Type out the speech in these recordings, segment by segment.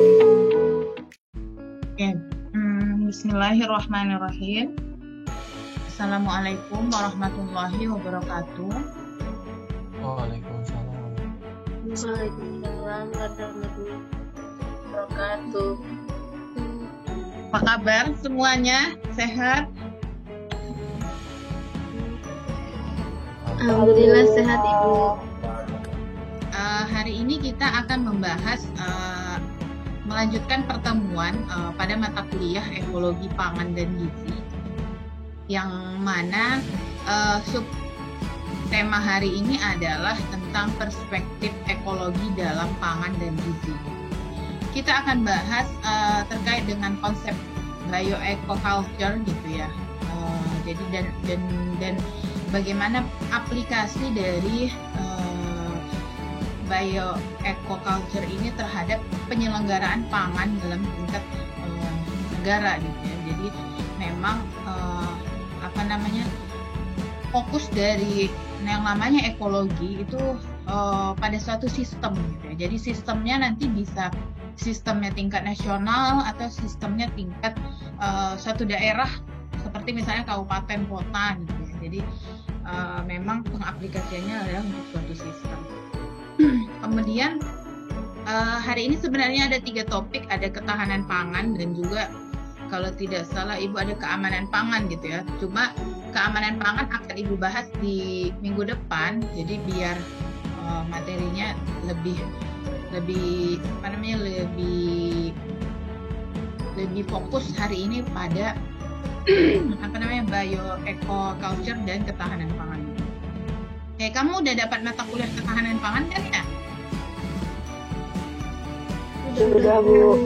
Oke, Bismillahirrahmanirrahim. Assalamualaikum warahmatullahi wabarakatuh. Waalaikumsalam. Waalaikumsalam warahmatullahi wabarakatuh. Apa kabar semuanya? Sehat? Alhamdulillah sehat Ibu. Hari ini kita akan membahas melanjutkan pertemuan pada mata kuliah ekologi pangan dan gizi, yang mana sub tema hari ini adalah tentang perspektif ekologi dalam pangan dan gizi. Kita akan bahas terkait dengan konsep bioecoculture gitu ya. Jadi dan bagaimana aplikasi dari bioecoculture ini terhadap penyelenggaraan pangan dalam tingkat negara gitu ya. Jadi memang fokus dari yang namanya ekologi itu pada suatu sistem gitu ya. Jadi sistemnya nanti bisa sistemnya tingkat nasional atau sistemnya tingkat suatu daerah seperti misalnya kabupaten kota gitu ya. Jadi memang pengaplikasiannya adalah untuk suatu sistem. Kemudian hari ini sebenarnya ada 3 topik, ada ketahanan pangan dan juga kalau tidak salah Ibu ada keamanan pangan gitu ya. Cuma keamanan pangan akan Ibu bahas di minggu depan, jadi biar materinya lebih fokus hari ini pada bioecoculture dan ketahanan pangan. Oke, kamu udah dapat mata kuliah ketahanan pangan kan ya? Sudah Bu.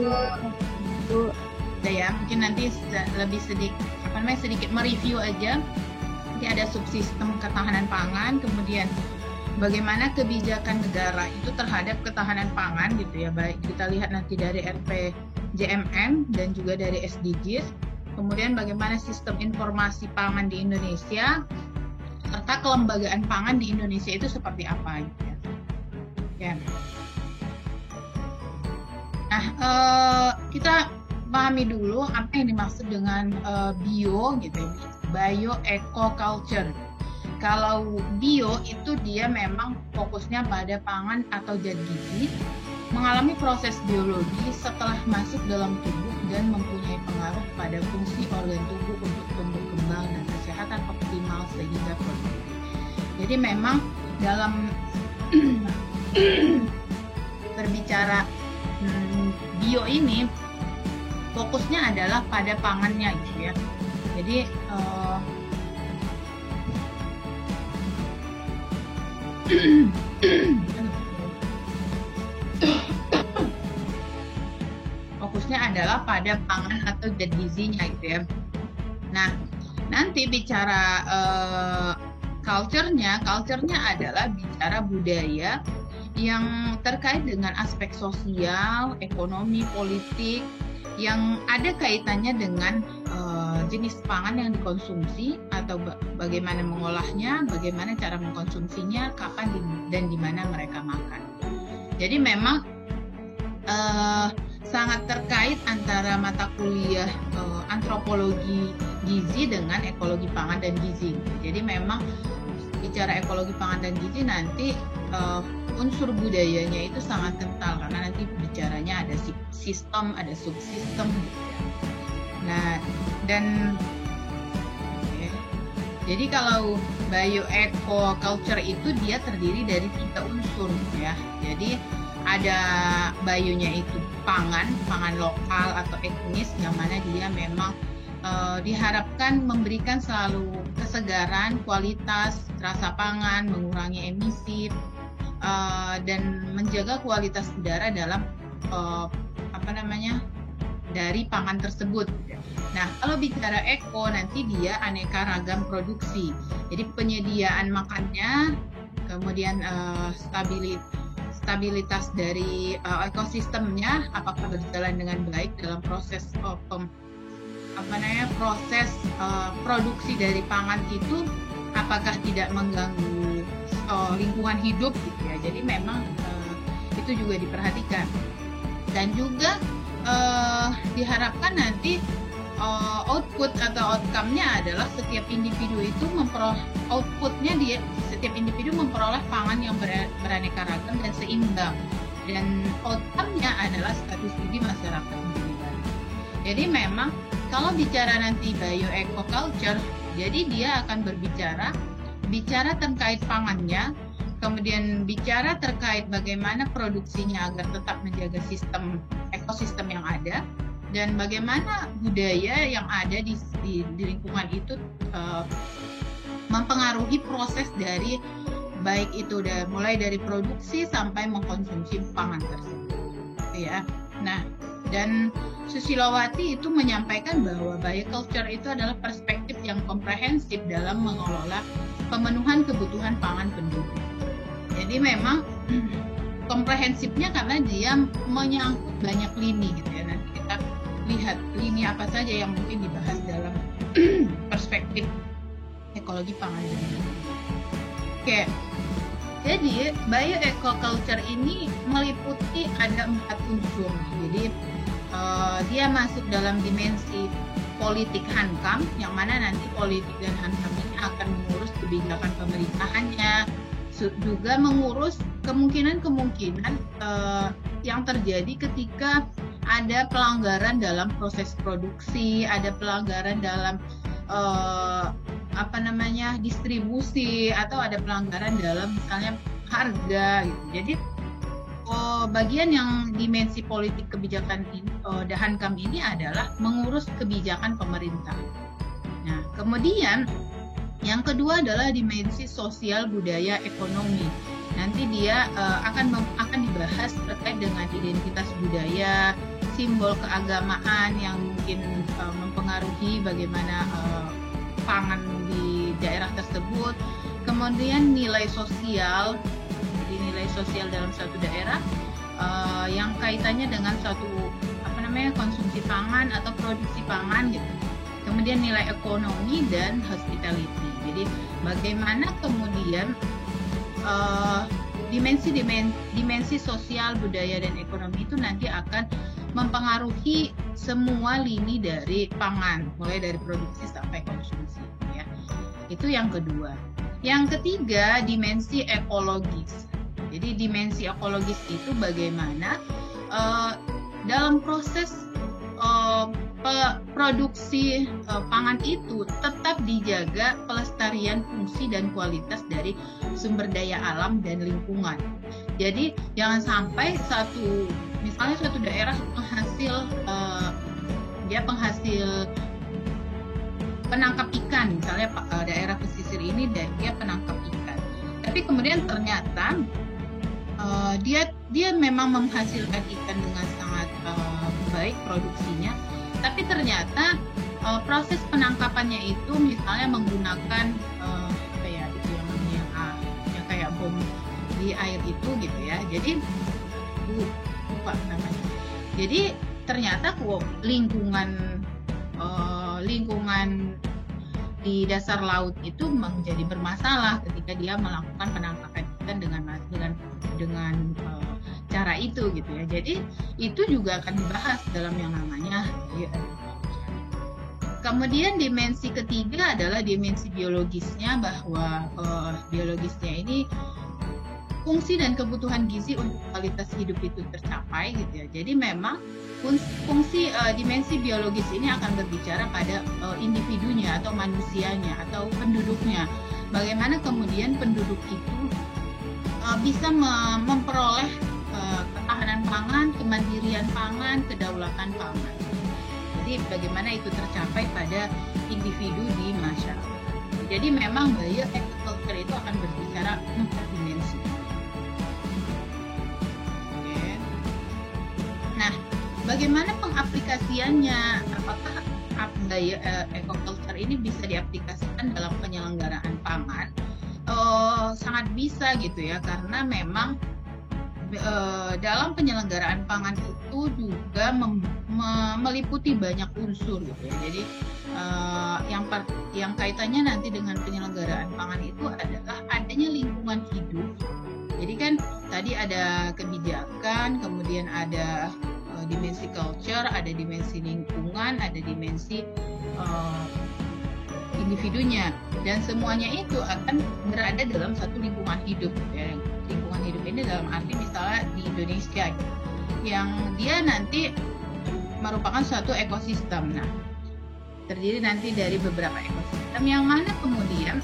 Udah ya, mungkin nanti lebih sedikit mereview aja. Nanti ada subsistem ketahanan pangan, kemudian bagaimana kebijakan negara itu terhadap ketahanan pangan gitu ya. Baik kita lihat nanti dari RPJMN dan juga dari SDGs. Kemudian bagaimana sistem informasi pangan di Indonesia serta kelembagaan pangan di Indonesia itu seperti apa gitu ya. Nah, kita pahami dulu apa yang dimaksud dengan bio gitu ya, bioecoculture. Kalau bio itu dia memang fokusnya pada pangan atau zat gizi, mengalami proses biologi setelah masuk dalam tubuh dan mempunyai pengaruh pada fungsi organ tubuh untuk tumbuh kembang dan kesehatan optimal sehingga produktif. Jadi memang dalam berbicara bio ini fokusnya adalah pada pangannya gitu ya. Jadi fokusnya adalah pada pangan atau zat gizinya gitu ya. Nah, nanti bicara culture-nya adalah bicara budaya yang terkait dengan aspek sosial, ekonomi, politik yang ada kaitannya dengan jenis pangan yang dikonsumsi atau bagaimana mengolahnya, bagaimana cara mengkonsumsinya, kapan dan di mana mereka makan. Jadi memang sangat terkait antara mata kuliah antropologi gizi dengan ekologi pangan dan gizi. Jadi memang bicara ekologi pangan dan gizi nanti unsur budayanya itu sangat kental karena nanti bicaranya ada sistem, ada subsistem gitu ya. Nah, jadi kalau bioecoculture itu dia terdiri dari 3 unsur ya. Jadi ada bionya itu pangan lokal atau etnis yang mana dia memang diharapkan memberikan selalu kesegaran, kualitas, rasa pangan, mengurangi emisi dan menjaga kualitas udara dalam dari pangan tersebut. Nah, kalau bicara eko nanti dia aneka ragam produksi. Jadi penyediaan makannya, kemudian stabilitas dari ekosistemnya apakah berjalan dengan baik dalam proses proses produksi dari pangan itu apakah tidak mengganggu lingkungan hidup gitu ya. Jadi memang itu juga diperhatikan. Dan juga diharapkan nanti output atau outcome-nya adalah setiap individu itu memperoleh outputnya, setiap individu memperoleh pangan yang beraneka ragam dan seimbang, dan outcome-nya adalah status gizi masyarakat menjadi baik. Jadi memang kalau bicara nanti bioecoculture, jadi dia akan bicara terkait pangannya, kemudian bicara terkait bagaimana produksinya agar tetap menjaga ekosistem yang ada, dan bagaimana budaya yang ada di lingkungan itu mempengaruhi proses dari baik itu mulai dari produksi sampai mengkonsumsi pangan tersebut, ya. Nah, dan Susilowati itu menyampaikan bahwa bioculture itu adalah perspektif yang komprehensif dalam mengelola pemenuhan kebutuhan pangan penduduk. Jadi memang komprehensifnya karena dia menyangkut banyak lini gitu ya. Nanti kita lihat lini apa saja yang mungkin dibahas dalam perspektif ekologi pangan. Oke, jadi bioecoculture ini meliputi ada 4 unsur. Jadi dia masuk dalam dimensi politik Hankam, yang mana nanti politik dan Hankam ini akan mengurus kebijakan pemerintahannya, juga mengurus kemungkinan yang terjadi ketika ada pelanggaran dalam proses produksi, ada pelanggaran dalam distribusi, atau ada pelanggaran dalam misalnya harga gitu. Jadi bagian yang dimensi politik kebijakan Hankam ini adalah mengurus kebijakan pemerintah. Nah, kemudian yang kedua adalah dimensi sosial, budaya, ekonomi. Nanti dia akan dibahas terkait dengan identitas budaya, simbol keagamaan yang mungkin mempengaruhi bagaimana pangan di daerah tersebut. Kemudian nilai sosial, jadi nilai sosial dalam suatu daerah yang kaitannya dengan suatu konsumsi pangan atau produksi pangan gitu. Kemudian nilai ekonomi dan hospitality. Jadi bagaimana kemudian dimensi sosial, budaya, dan ekonomi itu nanti akan mempengaruhi semua lini dari pangan, mulai dari produksi sampai konsumsi. Ya. Itu yang kedua. Yang ketiga, dimensi ekologis. Jadi dimensi ekologis itu bagaimana dalam proses produksi pangan itu tetap dijaga pelestarian fungsi dan kualitas dari sumber daya alam dan lingkungan. Jadi jangan sampai misalnya suatu daerah penghasil penangkap ikan, misalnya daerah pesisir ini dia penangkap ikan, tapi kemudian ternyata dia memang menghasilkan ikan dengan sangat baik produksinya, tapi ternyata proses penangkapannya itu misalnya menggunakan yang kayak bom di air itu gitu ya. Jadi lupa namanya. Jadi ternyata lingkungan di dasar laut itu menjadi bermasalah ketika dia melakukan penangkapan ikan dengan cara itu gitu ya. Jadi itu juga akan dibahas dalam yang namanya Kemudian dimensi ketiga adalah dimensi biologisnya, bahwa biologisnya ini fungsi dan kebutuhan gizi untuk kualitas hidup itu tercapai gitu ya. Jadi memang dimensi biologis ini akan berbicara pada individunya atau manusianya atau penduduknya. Bagaimana kemudian penduduk itu bisa memperoleh ketahanan pangan, kemandirian pangan, kedaulatan pangan. Jadi bagaimana itu tercapai pada individu di masyarakat. Jadi memang bioecoculture itu akan berbicara 4 dimensi. Oke. Nah, bagaimana pengaplikasiannya? Apakah bioecoculture ini bisa diaplikasikan dalam penyelenggaraan pangan? Sangat bisa gitu ya, karena memang dalam penyelenggaraan pangan itu juga meliputi banyak unsur gitu ya. Jadi yang kaitannya nanti dengan penyelenggaraan pangan itu adalah adanya lingkungan hidup. Jadi kan tadi ada kebijakan, kemudian ada dimensi culture, ada dimensi lingkungan, ada dimensi individunya, dan semuanya itu akan berada dalam satu lingkungan hidup. Ya. Lingkungan hidup ini dalam arti misalnya di Indonesia, yang dia nanti merupakan suatu ekosistem. Nah, terdiri nanti dari beberapa ekosistem yang mana kemudian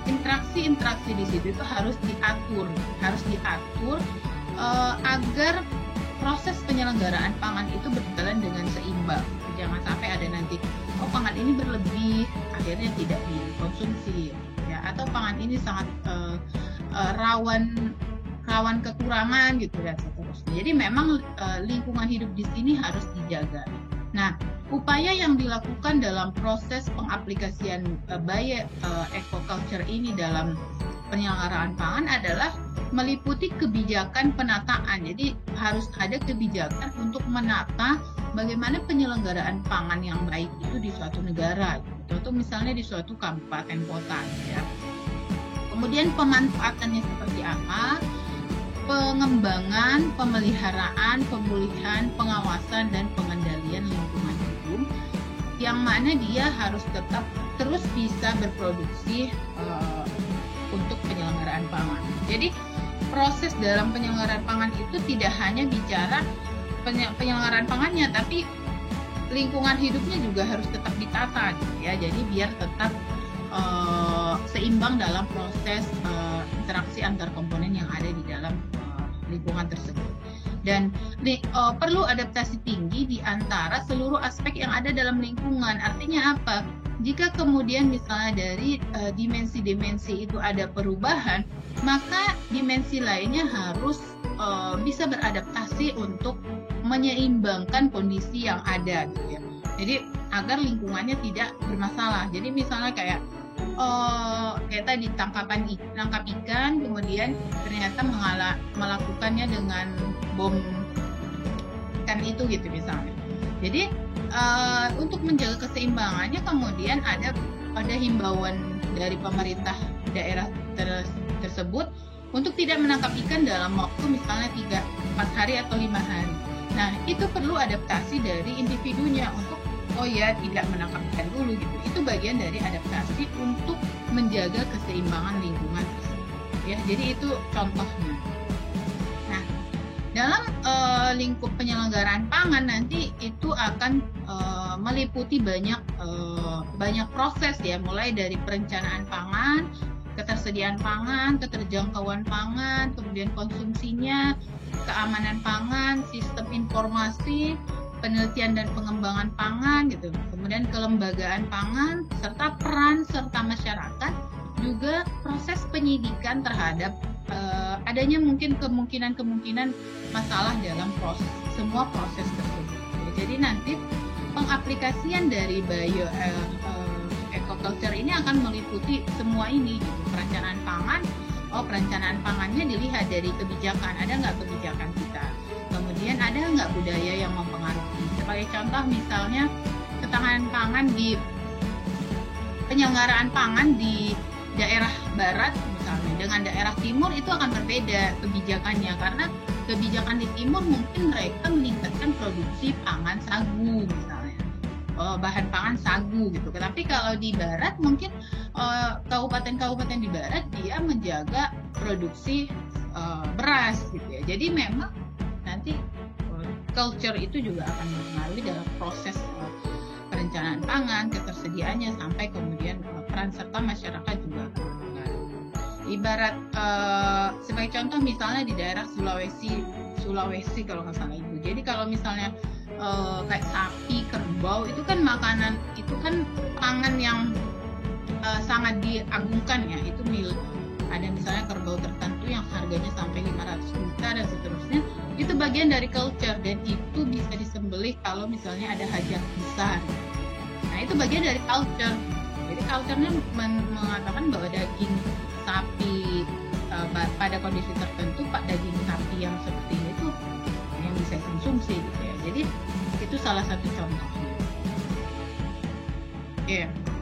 interaksi-interaksi di situ itu harus diatur agar proses penyelenggaraan pangan itu berjalan dengan seimbang. Jangan sampai ada nanti pangan ini berlebih akhirnya tidak dikonsumsi, ya, atau pangan ini sangat rawan kekurangan gitu dan seterusnya. Jadi memang lingkungan hidup di sini harus dijaga. Nah, upaya yang dilakukan dalam proses pengaplikasian ecoculture ini dalam penyelenggaraan pangan adalah meliputi kebijakan penataan. Jadi harus ada kebijakan untuk menata bagaimana penyelenggaraan pangan yang baik itu di suatu negara, atau misalnya di suatu kabupaten kota, ya. Kemudian pemanfaatannya seperti apa, pengembangan, pemeliharaan, pemulihan, pengawasan, dan pengendalian lingkungan hidup, yang mana dia harus tetap terus bisa berproduksi untuk penyelenggaraan pangan. Jadi proses dalam penyelenggaraan pangan itu tidak hanya bicara penyelenggaraan pangannya, tapi lingkungan hidupnya juga harus tetap ditata, gitu ya. Jadi biar tetap seimbang dalam proses interaksi antar komponen yang ada di dalam lingkungan tersebut. Dan perlu adaptasi tinggi di antara seluruh aspek yang ada dalam lingkungan. Artinya apa? Jika kemudian misalnya dari dimensi-dimensi itu ada perubahan, maka dimensi lainnya harus bisa beradaptasi untuk menyeimbangkan kondisi yang ada, gitu ya. Jadi agar lingkungannya tidak bermasalah. Jadi misalnya kayak tadi nangkap ikan, kemudian ternyata melakukannya dengan bom ikan itu, gitu misalnya. Jadi untuk menjaga keseimbangannya kemudian ada himbauan dari pemerintah daerah tersebut untuk tidak menangkap ikan dalam waktu misalnya 3-4 hari atau 5 hari. Nah, itu perlu adaptasi dari individunya untuk tidak menangkap ikan dulu, gitu. Itu bagian dari adaptasi untuk menjaga keseimbangan lingkungan, ya. Jadi itu contohnya. Nah, dalam lingkup penyelenggaraan pangan nanti itu akan meliputi banyak proses, ya, mulai dari perencanaan pangan, ketersediaan pangan, keterjangkauan pangan, kemudian konsumsinya, keamanan pangan, sistem informasi, penelitian dan pengembangan pangan, gitu. Kemudian kelembagaan pangan, serta peran serta masyarakat, juga proses penyidikan terhadap adanya mungkin kemungkinan masalah dalam semua proses tersebut. Jadi nanti pengaplikasian dari ecoculture ini akan meliputi semua ini, gitu. Perencanaan pangan, perencanaan pangannya dilihat dari kebijakan, ada nggak kebijakan kita, kemudian ada nggak budaya yang mempengaruhi. Sebagai contoh misalnya ketahanan pangan di penyelenggaraan pangan di daerah barat misalnya dengan daerah timur itu akan berbeda kebijakannya, karena kebijakan di timur mungkin mereka meningkatkan produksi pangan sagu misalnya, bahan pangan sagu, gitu. Tapi kalau di barat mungkin kabupaten-kabupaten di barat dia menjaga produksi beras, gitu ya. Jadi memang nanti culture itu juga akan mempengaruhi dalam proses perencanaan pangan, ketersediaannya, sampai kemudian peran serta masyarakat juga akan mempengaruhi. Ibarat sebagai contoh misalnya di daerah Sulawesi kalau nggak salah itu. Jadi kalau misalnya kayak sapi, kerbau itu kan makanan, itu kan pangan yang sangat diagungkan, ya. Itu ada misalnya kerbau tertentu yang harganya sampai 500 juta dan seterusnya. Itu bagian dari culture, dan itu bisa disembelih kalau misalnya ada hajat besar. Nah, itu bagian dari culture. Jadi culture-nya mengatakan bahwa daging sapi pada kondisi tertentu, daging sapi yang seperti itu yang bisa konsumsi, gitu ya. Jadi itu salah satu contohnya.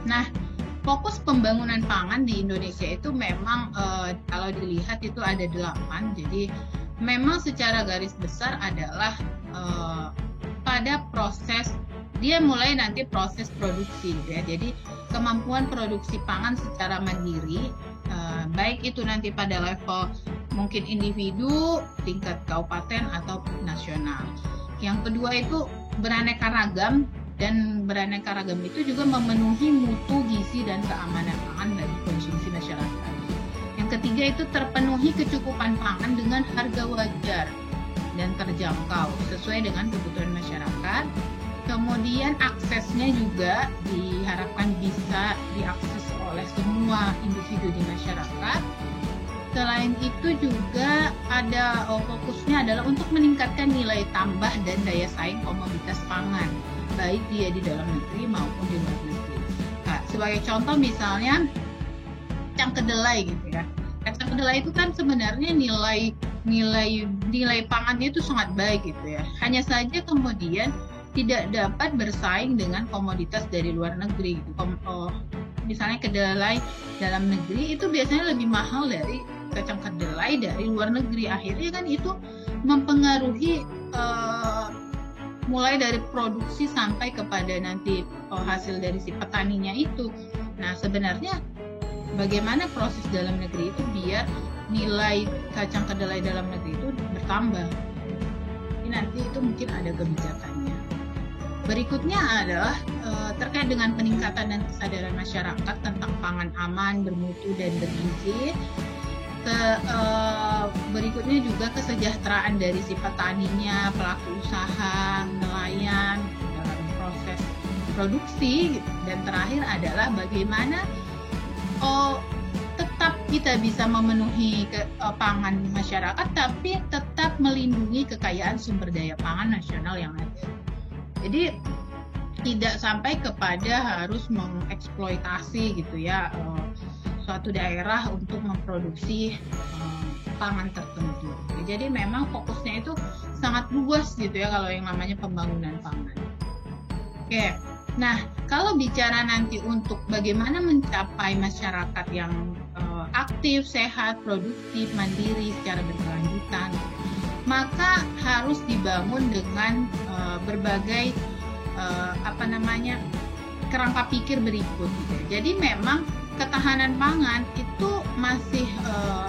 Nah, fokus pembangunan pangan di Indonesia itu memang kalau dilihat itu ada 8. Jadi memang secara garis besar adalah pada proses, dia mulai nanti proses produksi gitu ya. Jadi kemampuan produksi pangan secara mandiri, baik itu nanti pada level mungkin individu, tingkat kabupaten atau nasional. Yang kedua itu beraneka ragam, dan beraneka ragam itu juga memenuhi mutu, gizi, dan keamanan pangan bagi konsumsi masyarakat. Yang ketiga itu terpenuhi kecukupan pangan dengan harga wajar dan terjangkau sesuai dengan kebutuhan masyarakat. Kemudian aksesnya juga diharapkan bisa diakses oleh semua individu di masyarakat. Selain itu juga ada fokusnya adalah untuk meningkatkan nilai tambah dan daya saing komoditas pangan, baik dia di dalam negeri maupun di luar negeri. Nah, sebagai contoh misalnya kacang kedelai gitu ya. Kacang kedelai itu kan sebenarnya nilai pangannya itu sangat baik gitu ya. Hanya saja kemudian tidak dapat bersaing dengan komoditas dari luar negeri gitu. Misalnya kedelai dalam negeri itu biasanya lebih mahal dari kacang kedelai dari luar negeri. Akhirnya kan itu mempengaruhi mulai dari produksi sampai kepada nanti hasil dari si petaninya itu. Nah, sebenarnya bagaimana proses dalam negeri itu biar nilai kacang kedelai dalam negeri itu bertambah. Ini nanti itu mungkin ada kebijakannya. Berikutnya adalah terkait dengan peningkatan dan kesadaran masyarakat tentang pangan aman, bermutu, dan bergizi. Berikutnya juga kesejahteraan dari si petaninya, pelaku usaha, nelayan dalam proses produksi. Dan terakhir adalah bagaimana tetap kita bisa memenuhi pangan masyarakat, tapi tetap melindungi kekayaan sumber daya pangan nasional yang ada. Jadi tidak sampai kepada harus mengeksploitasi gitu ya suatu daerah untuk memproduksi pangan tertentu. Jadi memang fokusnya itu sangat luas gitu ya kalau yang namanya pembangunan pangan. Oke. Nah, kalau bicara nanti untuk bagaimana mencapai masyarakat yang aktif, sehat, produktif, mandiri secara berkelanjutan, maka harus dibangun dengan berbagai kerangka pikir berikut. Gitu. Jadi memang ketahanan pangan itu masih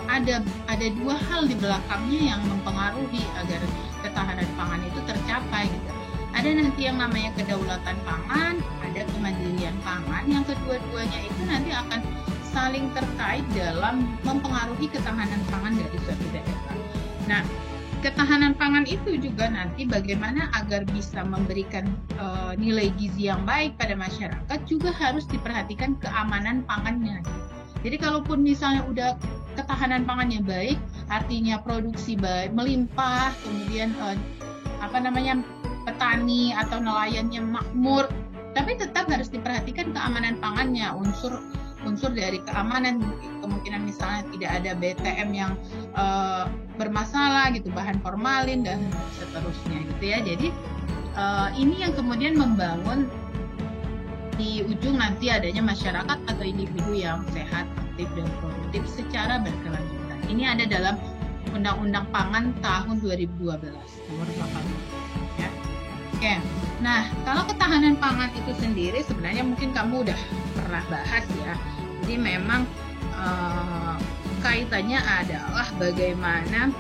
ada dua hal di belakangnya yang mempengaruhi agar ketahanan pangan itu tercapai. Gitu. Ada nanti yang namanya kedaulatan pangan, ada kemandirian pangan. Yang kedua-duanya itu nanti akan saling terkait dalam mempengaruhi ketahanan pangan dari suatu daerah. Nah, ketahanan pangan itu juga nanti bagaimana agar bisa memberikan nilai gizi yang baik pada masyarakat, juga harus diperhatikan keamanan pangannya. Jadi kalaupun misalnya udah ketahanan pangannya baik, artinya produksi baik, melimpah, kemudian petani atau nelayannya makmur, tapi tetap harus diperhatikan keamanan pangannya, unsur dari keamanan, kemungkinan misalnya tidak ada BTM yang bermasalah gitu, bahan formalin dan seterusnya gitu ya. Jadi ini yang kemudian membangun di ujung nanti adanya masyarakat atau individu yang sehat, aktif, dan produktif secara berkelanjutan. Ini ada dalam Undang-Undang Pangan tahun 2012 nomor 8 ya. Oke. Nah, kalau ketahanan pangan itu sendiri sebenarnya mungkin kamu udah pernah bahas ya. Jadi memang kaitannya adalah bagaimana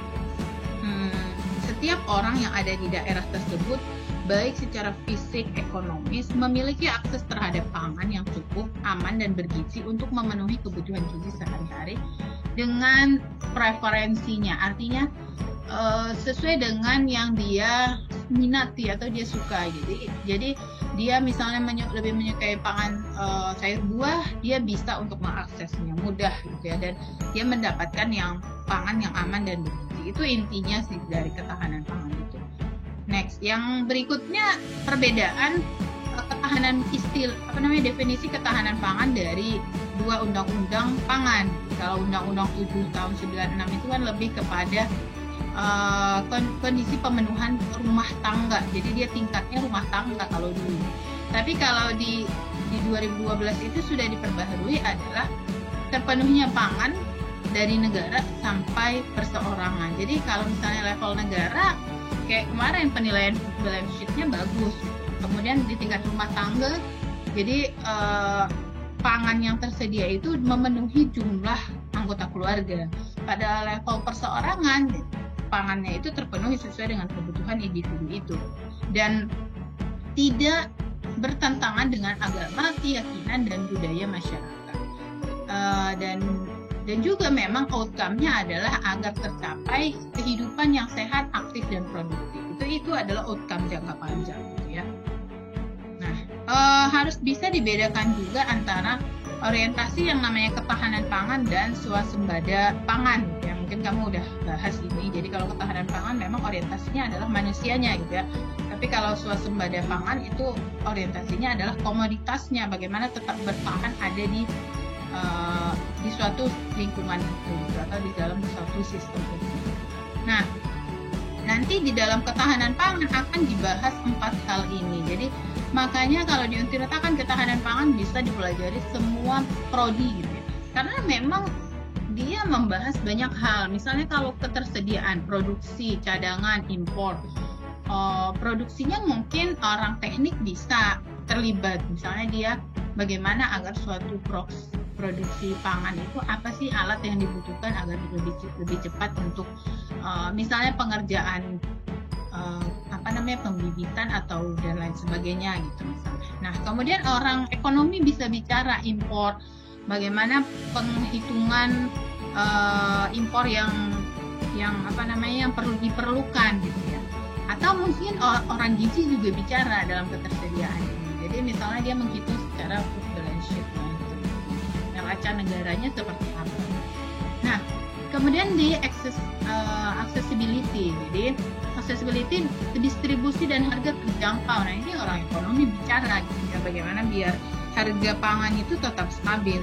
setiap orang yang ada di daerah tersebut, baik secara fisik, ekonomis, memiliki akses terhadap pangan yang cukup, aman, dan bergizi untuk memenuhi kebutuhan gizi sehari-hari dengan preferensinya. Artinya sesuai dengan yang dia minati atau dia suka. Jadi dia misalnya lebih menyukai pangan sayur buah, dia bisa untuk mengaksesnya mudah gitu ya, dan dia mendapatkan yang pangan yang aman dan bergizi. Itu intinya sih dari ketahanan pangan itu. Next, yang berikutnya perbedaan ketahanan definisi ketahanan pangan dari dua undang-undang pangan. Kalau Undang-Undang 7 tahun 96 itu kan lebih kepada kondisi pemenuhan rumah tangga. Jadi dia tingkatnya rumah tangga kalau dulu. Tapi kalau di 2012 itu sudah diperbaharui adalah terpenuhnya pangan dari negara sampai perseorangan. Jadi kalau misalnya level negara kayak kemarin penilaian food balance sheet-nya bagus. Kemudian di tingkat rumah tangga, jadi pangan yang tersedia itu memenuhi jumlah anggota keluarga. Pada level perseorangan, pangannya itu terpenuhi sesuai dengan kebutuhan individu itu, dan tidak bertentangan dengan agama, keyakinan, dan budaya masyarakat. Dan juga memang outcome-nya adalah agar tercapai kehidupan yang sehat, aktif, dan produktif. Itu adalah outcome jangka panjang, gitu ya. Nah, harus bisa dibedakan juga antara orientasi yang namanya ketahanan pangan dan swasembada pangan, gitu ya. Mungkin kamu udah bahas ini. Jadi kalau ketahanan pangan memang orientasinya adalah manusianya, gitu ya. Tapi kalau swasembada pangan itu orientasinya adalah komoditasnya, bagaimana tetap bertahan ada di suatu lingkungan itu, atau di dalam suatu sistem itu. Nah, nanti di dalam ketahanan pangan akan dibahas 4 hal ini. Jadi makanya kalau di Untirta kan ketahanan pangan bisa dipelajari semua prodi, gitu ya. Karena memang dia membahas banyak hal. Misalnya kalau ketersediaan, produksi, cadangan, impor. Produksinya mungkin orang teknik bisa terlibat. Misalnya dia bagaimana agar suatu produksi pangan itu apa sih alat yang dibutuhkan agar lebih cepat untuk misalnya pengerjaan pembibitan atau dan lain sebagainya, gitu misalnya. Nah, kemudian orang ekonomi bisa bicara impor, bagaimana penghitungan impor yang perlu diperlukan, gitu ya. Atau mungkin orang gizi juga bicara dalam ketersediaan ini. Jadi misalnya dia menghitung secara food balance sheet, neraca negaranya seperti apa. Nah, kemudian di accessibility. Jadi accessibility, distribusi dan harga terjangkau. Nah, ini orang ekonomi bicara, gitu ya, bagaimana biar harga pangan itu tetap stabil.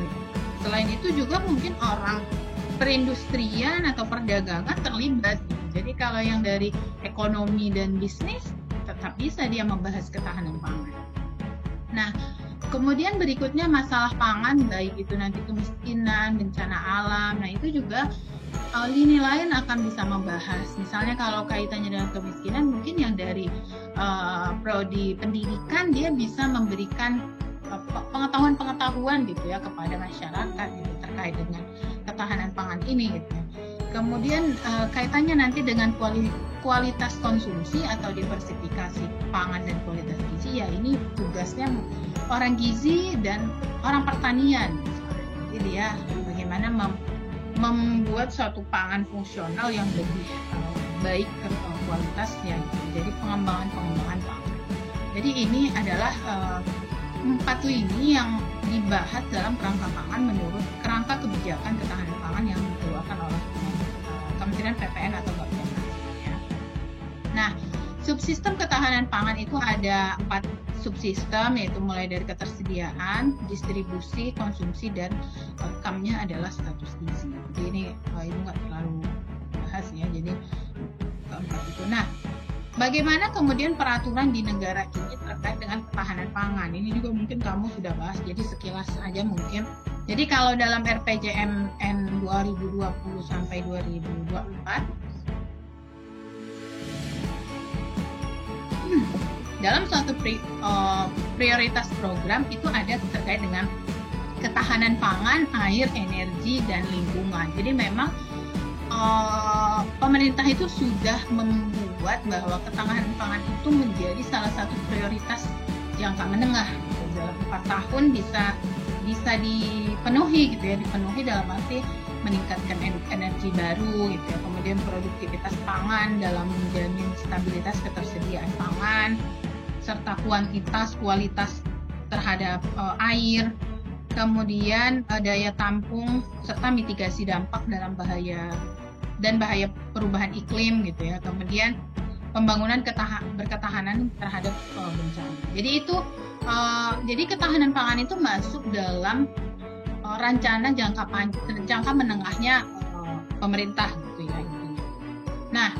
Selain itu juga mungkin orang perindustrian atau perdagangan terlibat. Jadi kalau yang dari ekonomi dan bisnis tetap bisa dia membahas ketahanan pangan. Nah, kemudian berikutnya masalah pangan, baik itu nanti kemiskinan, bencana alam. Nah, itu juga lini lain akan bisa membahas. Misalnya kalau kaitannya dengan kemiskinan, mungkin yang dari prodi pendidikan dia bisa memberikan pengetahuan gitu ya kepada masyarakat gitu, terkait dengan ketahanan pangan ini gitu. Kemudian kaitannya nanti dengan kualitas konsumsi atau diversifikasi pangan dan kualitas gizi, ya ini tugasnya orang gizi dan orang pertanian. Jadi dia bagaimana membuat suatu pangan fungsional yang lebih baik ke kualitasnya gitu. Jadi pengembangan pangan. Jadi ini adalah 4 lini yang dibahas dalam kerangka pangan menurut kerangka kebijakan ketahanan pangan yang dikeluarkan oleh Kementerian PPN atau Bappenas. Ya. Nah, subsistem ketahanan pangan itu ada 4 subsistem, yaitu mulai dari ketersediaan, distribusi, konsumsi, dan outcome-nya adalah status gizi. Jadi ini ibu nggak terlalu bahas ya. Jadi keempat itu. Nah, bagaimana kemudian peraturan di negara ini terkait dengan ketahanan pangan? Ini juga mungkin kamu sudah bahas, jadi sekilas aja mungkin. Jadi kalau dalam RPJMN 2020 sampai 2024, dalam suatu prioritas program itu ada terkait dengan ketahanan pangan, air, energi, dan lingkungan. Jadi memang pemerintah itu sudah membuat bahwa ketahanan pangan itu menjadi salah satu prioritas jangka menengah. Dalam 4 tahun bisa dipenuhi gitu ya, dipenuhi dalam arti meningkatkan energi baru gitu ya, kemudian produktivitas pangan dalam menjamin stabilitas ketersediaan pangan, serta kualitas terhadap air, kemudian daya tampung serta mitigasi dampak dalam bahaya perubahan iklim gitu ya, kemudian pembangunan berketahanan terhadap bencana. Jadi ketahanan pangan itu masuk dalam rencana jangka menengahnya pemerintah gitu ya. Nah,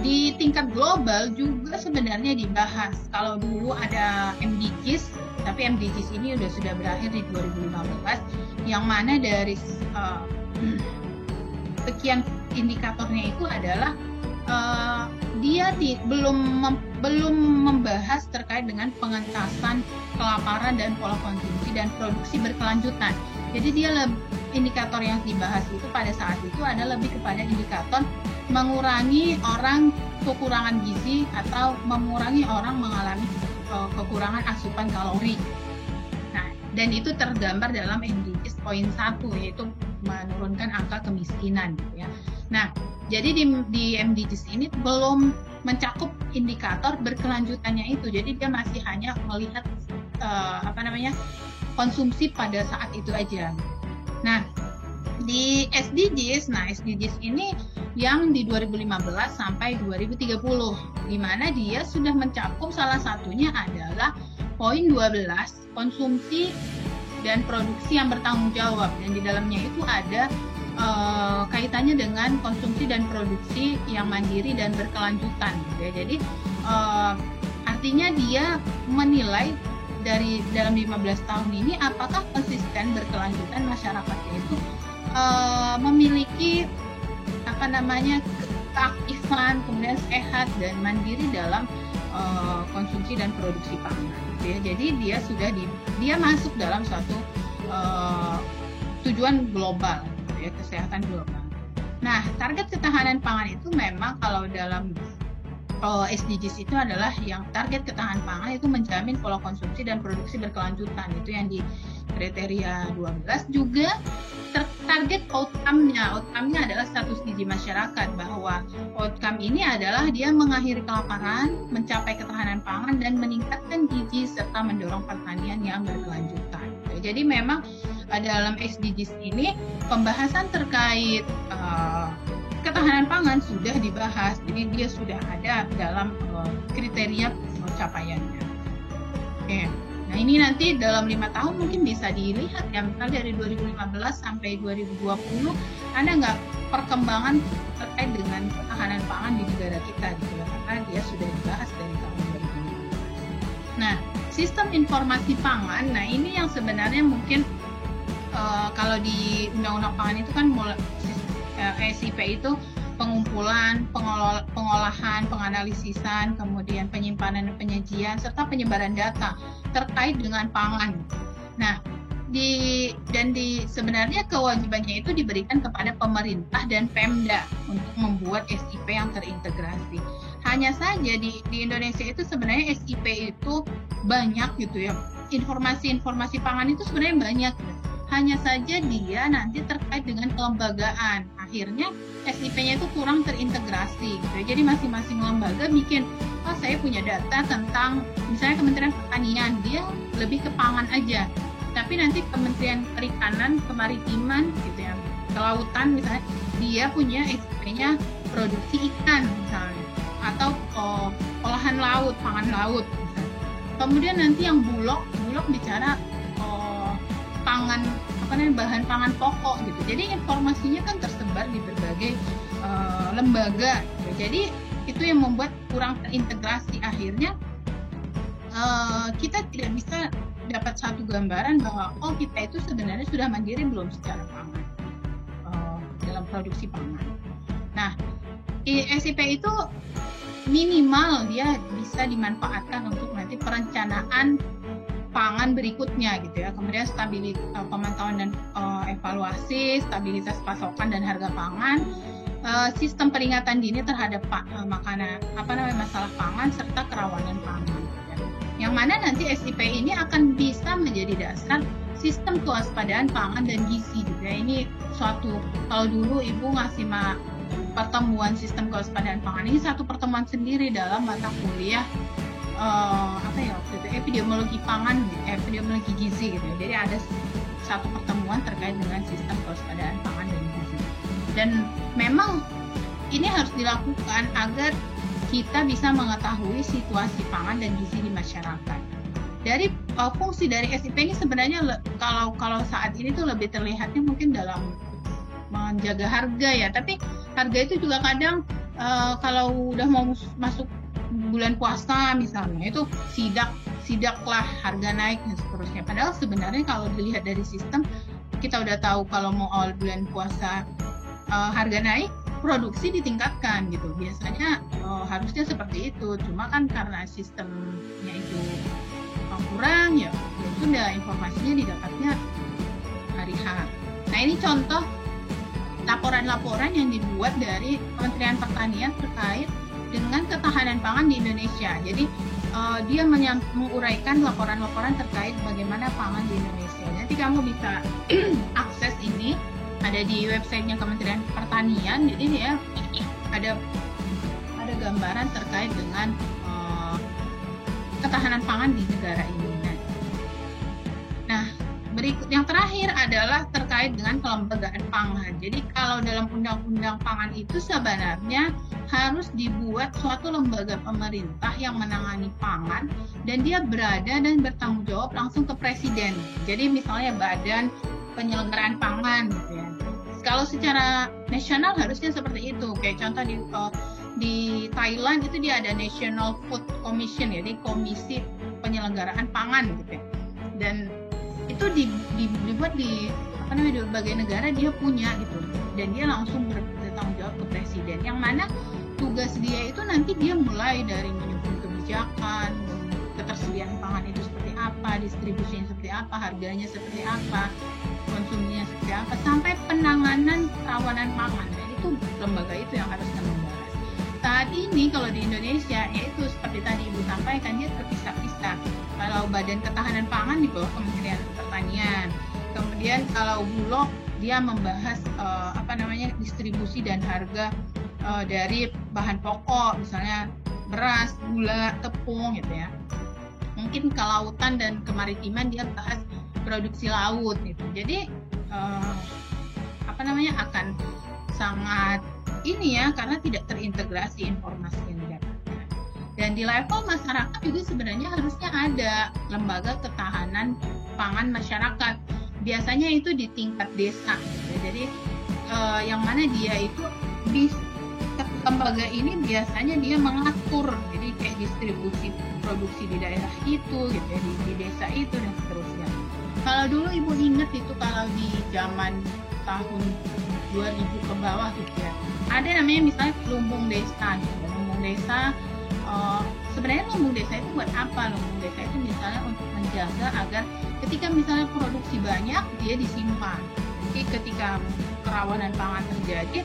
di tingkat global juga sebenarnya dibahas. Kalau dulu ada MDGs, tapi MDGs ini sudah berakhir di 2015, yang mana dari sekian indikatornya itu adalah dia kita belum membahas terkait dengan pengentasan kelaparan dan pola konsumsi dan produksi berkelanjutan. Jadi dia indikator yang dibahas itu pada saat itu ada lebih kepada indikator mengurangi orang kekurangan gizi atau mengurangi orang mengalami kekurangan asupan kalori. Nah, dan itu tergambar dalam SDGs poin 1, yaitu menurunkan angka kemiskinan gitu ya. Nah, jadi di MDGs ini belum mencakup indikator berkelanjutannya itu. Jadi dia masih hanya melihat konsumsi pada saat itu aja. Nah, di SDGs ini yang di 2015 sampai 2030, di mana dia sudah mencakup salah satunya adalah poin 12, konsumsi dan produksi yang bertanggung jawab. Dan di dalamnya itu ada kaitannya dengan konsumsi dan produksi yang mandiri dan berkelanjutan. Ya. Jadi artinya dia menilai dari dalam 15 tahun ini apakah konsisten berkelanjutan masyarakatnya itu memiliki keaktifan, kemudian sehat dan mandiri dalam konsumsi dan produksi pangan. Ya. Jadi dia masuk dalam suatu tujuan global, ya, kesehatan global. Nah, target ketahanan pangan itu memang kalau dalam SDGs itu adalah yang target ketahanan pangan itu menjamin pola konsumsi dan produksi berkelanjutan. Itu yang di kriteria 12. Juga target outcome-nya adalah status gizi masyarakat, bahwa outcome ini adalah dia mengakhiri kelaparan, mencapai ketahanan pangan, dan meningkatkan gizi serta mendorong pertanian yang berkelanjutan. Jadi memang dalam SDGs ini pembahasan terkait ketahanan pangan sudah dibahas, jadi dia sudah ada dalam kriteria capaiannya. Oke. Nah, ini nanti dalam 5 tahun mungkin bisa dilihat ya, misalnya dari 2015 sampai 2020 ada nggak perkembangan terkait dengan ketahanan pangan di negara kita gitu, karena dia sudah dibahas dari tahun 2015. Nah, sistem informasi pangan, nah ini yang sebenarnya mungkin kalau di Undang-Undang Pangan itu kan SIP itu pengumpulan, pengolahan, penganalisisan, kemudian penyimpanan dan penyajian, serta penyebaran data terkait dengan pangan. Nah, sebenarnya kewajibannya itu diberikan kepada pemerintah dan Pemda untuk membuat SIP yang terintegrasi. Hanya saja di Indonesia itu sebenarnya SIP itu banyak gitu ya. Informasi pangan itu sebenarnya banyak. Hanya saja dia nanti terkait dengan kelembagaan. Akhirnya SIP-nya itu kurang terintegrasi gitu. Jadi masing-masing lembaga bikin, saya punya data tentang misalnya Kementerian Pertanian, dia lebih ke pangan aja. Tapi nanti Kementerian Perikanan, Kemaritiman gitu ya, Kelautan misalnya, dia punya SIP-nya produksi ikan misalnya, atau olahan laut, pangan laut misalnya. Kemudian nanti yang bulog bicara pangan, bahan pangan pokok gitu. Jadi informasinya kan tersebar di berbagai lembaga gitu. Jadi itu yang membuat kurang terintegrasi. Akhirnya kita tidak bisa dapat satu gambaran bahwa kita itu sebenarnya sudah mandiri belum secara pangan dalam produksi pangan. Nah, SIP itu minimal dia bisa dimanfaatkan untuk nanti perencanaan pangan berikutnya gitu ya. Kemudian pemantauan dan evaluasi stabilitas pasokan dan harga pangan, sistem peringatan dini terhadap masalah pangan serta kerawanan pangan. Yang mana nanti SIP ini akan bisa menjadi dasar sistem kewaspadaan pangan dan gizi gitu ya. Ini suatu, kalau dulu Ibu ngasih pertemuan sistem kewaspadaan pangan ini satu pertemuan sendiri dalam mata kuliah epidemiologi pangan, epidemiologi gizi gitu. Jadi ada satu pertemuan terkait dengan sistem kewaspadaan pangan dan gizi. Dan memang ini harus dilakukan agar kita bisa mengetahui situasi pangan dan gizi di masyarakat. Dari fungsi dari SIP ini sebenarnya kalau saat ini tuh lebih terlihatnya mungkin dalam menjaga harga ya. Tapi harga itu juga kadang kalau udah mau masuk bulan puasa misalnya itu sidaklah harga naik dan seterusnya. Padahal sebenarnya kalau dilihat dari sistem kita udah tahu kalau mau awal bulan puasa harga naik, produksi ditingkatkan gitu. Biasanya harusnya seperti itu. Cuma kan karena sistemnya itu kurang, ya sudah informasinya didapatnya hari H. Nah, ini contoh laporan-laporan yang dibuat dari Kementerian Pertanian terkait dengan ketahanan pangan di Indonesia. Jadi dia menguraikan laporan-laporan terkait bagaimana pangan di Indonesia. Nanti kamu bisa akses ini, ada di websitenya Kementerian Pertanian. Jadi dia ada gambaran terkait dengan ketahanan pangan di negara ini. Nah, berikut yang terakhir adalah terkait dengan kelembagaan pangan. Jadi kalau dalam undang-undang pangan itu sebenarnya harus dibuat suatu lembaga pemerintah yang menangani pangan dan dia berada dan bertanggung jawab langsung ke presiden. Jadi misalnya Badan Penyelenggaraan Pangan gitu ya. Kalau secara nasional harusnya seperti itu. Kayak contoh di Thailand itu dia ada National Food Commission, jadi Komisi Penyelenggaraan Pangan gitu ya. Dan itu dibuat di berbagai negara dia punya gitu, dan dia langsung bertanggung jawab ke presiden, yang mana tugas dia itu nanti dia mulai dari menyusun kebijakan, ketersediaan pangan itu seperti apa, distribusinya seperti apa, harganya seperti apa, konsumsinya seperti apa, sampai penanganan kerawanan pangan. Dan itu lembaga itu yang harus membahas. Saat ini kalau di Indonesia, yaitu seperti tadi Ibu sampaikan, dia terpisah-pisah. Kalau Badan Ketahanan Pangan di bawah Kementerian Pertanian. Kemudian kalau Bulog dia membahas distribusi dan harga dari bahan pokok, misalnya beras, gula, tepung gitu ya. Mungkin kelautan dan kemaritiman dia bahas produksi laut gitu. Jadi akan sangat ini ya, karena tidak terintegrasi informasi yang didapatkan. Dan di level masyarakat juga sebenarnya harusnya ada lembaga ketahanan pangan masyarakat. Biasanya itu di tingkat desa gitu. Jadi yang mana dia itu di lembaga ini biasanya dia mengatur, jadi kayak distribusi produksi di daerah itu gitu ya, di desa itu dan seterusnya. Kalau dulu Ibu ingat itu, kalau di zaman tahun 2000 ke bawah gitu ya, ada namanya misalnya lumbung desa gitu. Lumbung desa sebenarnya lumbung desa itu buat apa? Lumbung desa itu misalnya untuk menjaga agar ketika misalnya produksi banyak dia disimpan. Jadi ketika kerawanan pangan terjadi,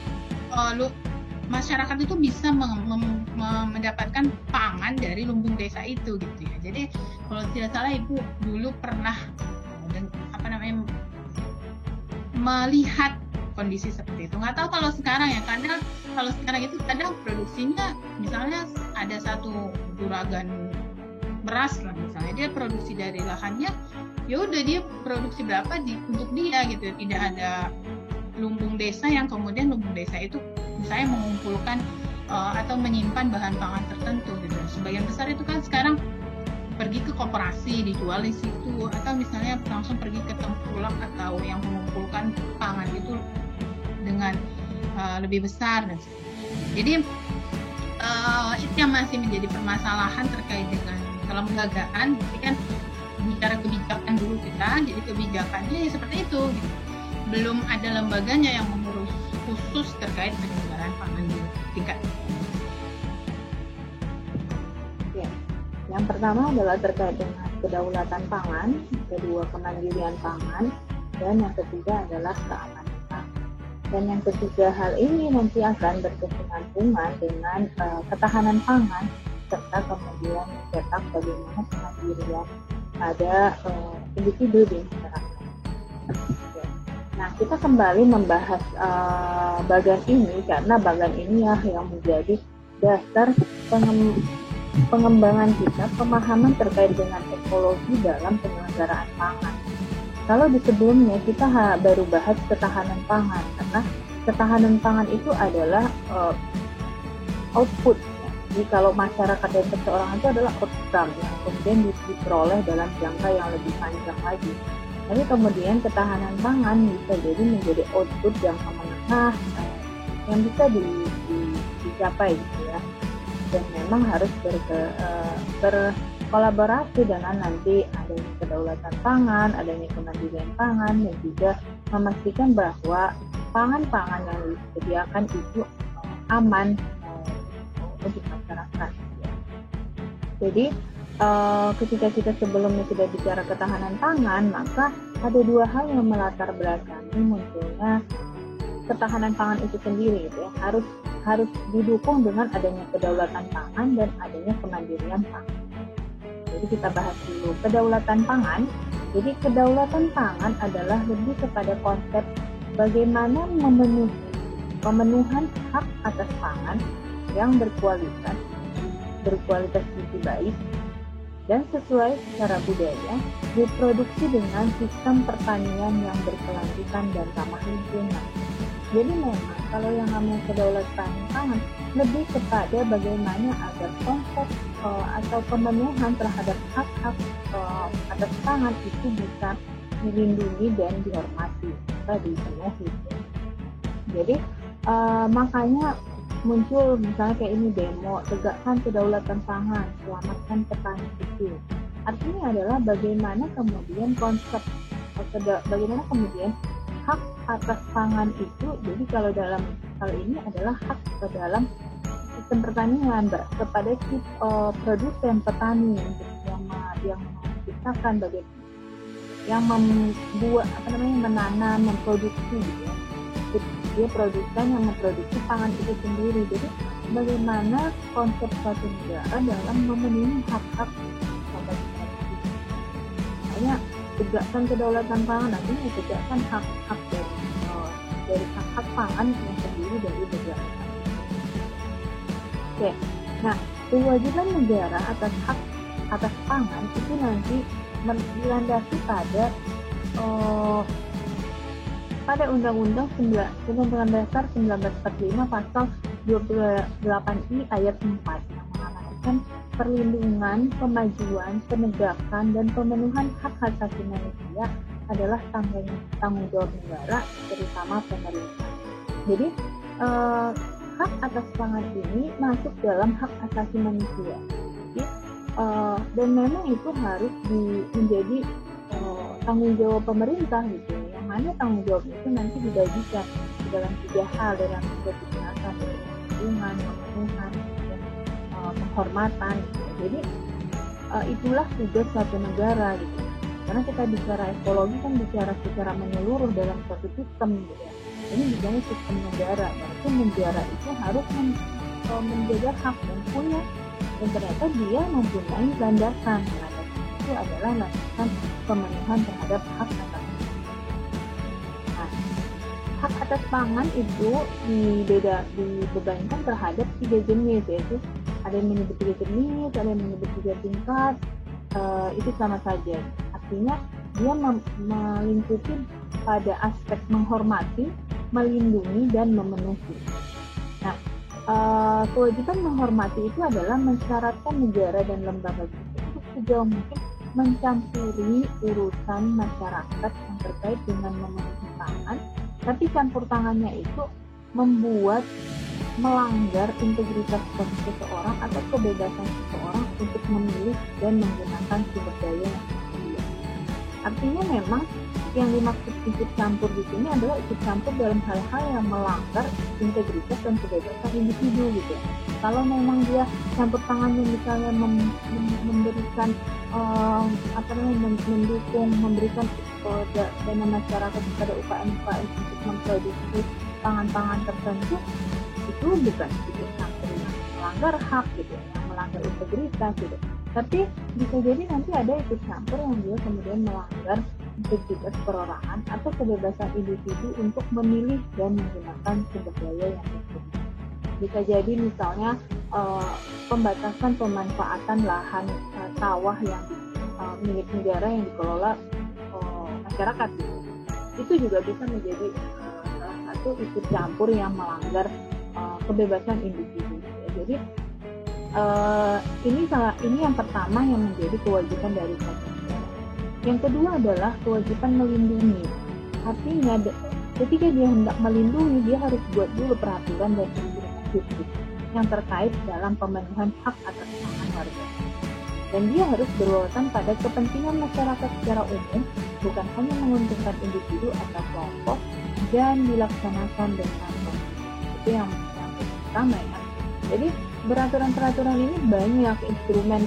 masyarakat itu bisa mendapatkan pangan dari lumbung desa itu gitu ya. Jadi kalau tidak salah Ibu dulu pernah melihat kondisi seperti itu. Nggak tahu kalau sekarang ya, karena kalau sekarang itu kadang produksinya misalnya ada satu juragan beras lah misalnya, dia produksi dari lahannya, ya udah dia produksi berapa untuk dia gitu. Tidak ada lumbung desa yang kemudian lumbung desa itu misalnya mengumpulkan atau menyimpan bahan pangan tertentu gitu. Sebagian besar itu kan sekarang pergi ke koperasi, dijual di situ, atau misalnya langsung pergi ke tengkulak atau yang mengumpulkan pangan itu dengan lebih besar dan jadi itu yang masih menjadi permasalahan terkait dengan kelembagaan. Jadi kan bicara kebijakan dulu kita, jadi kebijakannya ya seperti itu gitu. Belum ada lembaganya yang mengurus khusus terkait penyelenggaraan pangan di tingkat. Ya. Yang pertama adalah terkait dengan kedaulatan pangan, kedua kemandirian pangan, dan yang ketiga adalah keamanan pangan. Dan yang ketiga hal ini nanti akan berkesinambungan dengan ketahanan pangan serta kemudian mencetak bagaimana kemandirian pada individu di masyarakat. Nah, kita kembali membahas bagan ini karena bagan ini ya yang menjadi dasar pengembangan kita, pemahaman terkait dengan ekologi dalam penyelenggaraan pangan. Kalau di sebelumnya kita baru bahas ketahanan pangan, karena ketahanan pangan itu adalah output. Jadi kalau masyarakat dan perseorangan itu adalah outcome yang kemudian diperoleh dalam jangka yang lebih panjang lagi. Tapi kemudian ketahanan pangan bisa jadi menjadi output jangka menengah yang bisa dicapai gitu ya. Dan memang harus berkolaborasi dengan nanti adanya kedaulatan pangan, adanya kemandirian pangan, dan juga memastikan bahwa pangan-pangan yang disediakan itu aman untuk masyarakat. Jadi ketika kita sebelumnya sudah bicara ketahanan pangan, maka ada dua hal yang melatar belakangi munculnya ketahanan pangan itu sendiri, gitu ya. Harus didukung dengan adanya kedaulatan pangan dan adanya kemandirian pangan. Jadi kita bahas dulu kedaulatan pangan. Jadi kedaulatan pangan adalah lebih kepada konsep bagaimana pemenuhan hak atas pangan yang berkualitas gizi baik dan sesuai secara budaya, diproduksi dengan sistem pertanian yang berkelanjutan dan ramah lingkungan. Jadi memang kalau yang namanya kedaulatan pangan lebih kepada bagaimana agar konsep atau pemenuhan terhadap hak-hak atas pangan itu bisa dilindungi dan dihormati, bisa dipenuhi. Jadi makanya muncul misalnya kayak ini demo, tegakkan kedaulatan pangan, selamatkan petani kecil. Artinya adalah bagaimana kemudian konsep, bagaimana kemudian hak atas pangan itu, jadi kalau dalam hal ini adalah hak ke dalam sistem pertanian kepada si produsen petani yang menciptakan bagaimana, yang membuat menanam, memproduksi, gitu ya. Dia produsen yang memproduksi pangan itu sendiri. Jadi bagaimana konsep suatu negara dalam memenuhi hak-hak masyarakat. Makanya tegakkan kedaulatan pangan, artinya tegakkan hak-hak dari hak-hak pangan yang terdiri dari negara. Oke, nah kewajiban negara atas hak atas pangan itu nanti dilandasi pada Undang-Undang Dasar 1945 pasal 28I ayat 4 yang mengamanatkan perlindungan, kemajuan, penegakan, dan pemenuhan hak asasi manusia adalah tanggung jawab negara, terutama pemerintah. Jadi hak atas pangan ini masuk dalam hak asasi manusia. Jadi, dan memang itu harus menjadi tanggung jawab pemerintah, gitu. Yang mana tanggung jawab itu nanti dibagikan di dalam 3 hal, dalam kesehatan, perlindungan, pemenuhan, dan penghormatan, gitu. Jadi itulah tugas suatu negara, gitu. Karena kita bicara ekologi kan bicara secara menyeluruh dalam suatu sistem, gitu ya. Ini bicara sistem negara, berarti negara itu harus menjaga hak dan punya, dan ternyata dia mempunyai landasan. Itu adalah landasan pemenuhan terhadap hak atas pangan. Nah, hak atas pangan itu dibebankan terhadap 3 jenis, yaitu ada yang menyebut 3 jenis, ada yang menyebut 3 tingkat, itu sama saja. Artinya dia melingkupi pada aspek menghormati, melindungi, dan memenuhi. Nah, kewajiban menghormati itu adalah mensyaratkan negara dan lembaga untuk sejauh mungkin mencampuri urusan masyarakat yang terkait dengan memenuhi pangan, tapi campur tangannya itu melanggar integritas seseorang atau kebebasan seseorang untuk memilih dan menggunakan sumber daya yang tersedia. Artinya memang yang dimaksud ikut campur di sini adalah ikut campur dalam hal-hal yang melanggar integritas dan kebebasan individu, gitu. Kalau memang dia campur tangannya misalnya memberikan mendukung, memberikan dana masyarakat kepada UKM-UKM untuk memproduksi pangan-pangan tertentu, itu bukan ikut campur yang melanggar hak, gitu, yang melanggar integritas, gitu. Tapi bisa jadi nanti ada ikut campur yang dia kemudian melanggar integritas perorangan atau kebebasan individu untuk memilih dan menggunakan sumber daya yang tersedia. Bisa jadi misalnya pembatasan pemanfaatan lahan sawah yang milik negara yang dikelola masyarakat, gitu. Itu juga bisa menjadi salah satu ikut campur yang melanggar kebebasan individu. Jadi ini yang pertama yang menjadi kewajiban dari negara. Yang kedua adalah kewajiban melindungi. Artinya ketika dia hendak melindungi, dia harus buat dulu peraturan dan instruksi yang terkait dalam pemenuhan hak atas pangan warga. Dan dia harus berwawasan pada kepentingan masyarakat secara umum, bukan hanya menguntungkan individu atau kelompok, dan dilaksanakan dengan baik. Itu yang pertama, ya. Jadi peraturan-peraturan ini banyak, instrumen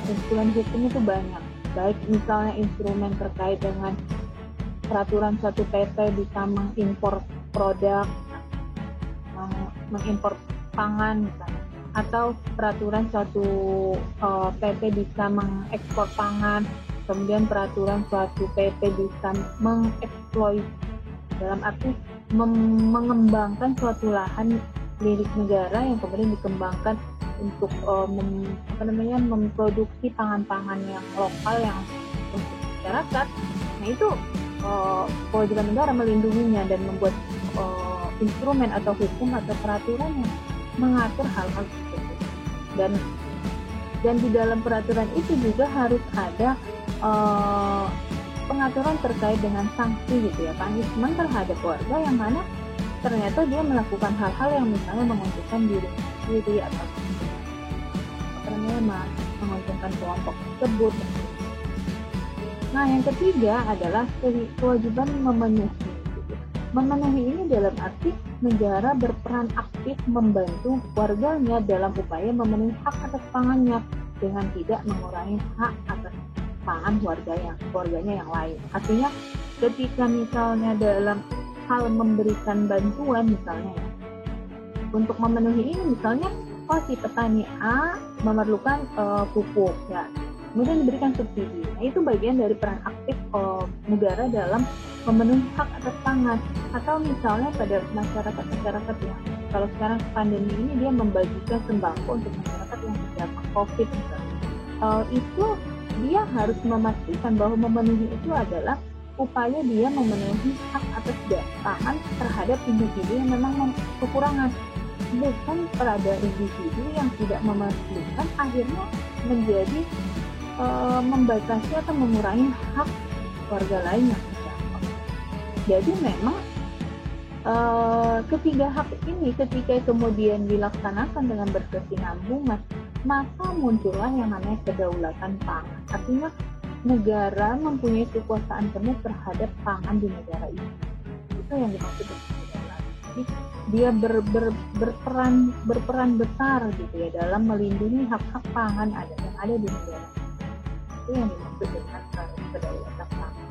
hukum itu banyak. Baik misalnya instrumen terkait dengan peraturan suatu PT bisa mengimpor produk, mengimpor pangan misalnya, atau peraturan suatu PT bisa mengekspor pangan, kemudian peraturan suatu PT bisa mengeksploit dalam arti mengembangkan suatu lahan milik negara yang kemudian dikembangkan untuk memproduksi pangan-pangan yang lokal yang untuk masyarakat. Nah itu kewajiban negara melindunginya dan membuat instrumen atau hukum atau peraturan yang mengatur hal-hal tersebut. Dan di dalam peraturan itu juga harus ada pengaturan terkait dengan sanksi gitu ya, punishment terhadap warga yang mana ternyata dia melakukan hal-hal yang misalnya menguntungkan diri sendiri atau menguntungkan kelompok tersebut. Nah, yang ketiga adalah kewajiban memenuhi. Memenuhi ini dalam arti negara berperan aktif membantu warganya dalam upaya memenuhi hak atas pangannya dengan tidak mengurangi hak atas pangan warganya yang lain. Artinya ketika misalnya dalam hal memberikan bantuan misalnya ya, untuk memenuhi ini misalnya si petani A memerlukan pupuk ya, kemudian diberikan subsidi. Nah itu bagian dari peran aktif negara dalam memenuhi hak atas pangan. Atau misalnya pada masyarakat yang kalau sekarang pandemi ini dia membagikan sembako untuk masyarakat yang terdampak COVID misalnya. Itu dia harus memastikan bahwa memenuhi itu adalah upaya dia memenuhi hak atas pangan terhadap individu yang memang kekurangan, bukan pada individu yang tidak memasukkan akhirnya menjadi membatasi atau mengurangi hak warga lain yang terdampak. Jadi memang ketiga hak ini ketika kemudian dilaksanakan dengan berkesinambungan, maka muncullah yang namanya kedaulatan pangan. Artinya negara mempunyai kekuasaan penuh terhadap pangan di negara ini. Itu yang dimaksud dengan kedaulatan. Jadi dia berperan besar gitu ya dalam melindungi hak-hak pangan yang ada di negara. Itu yang dimaksud dengan kedaulatan pangan.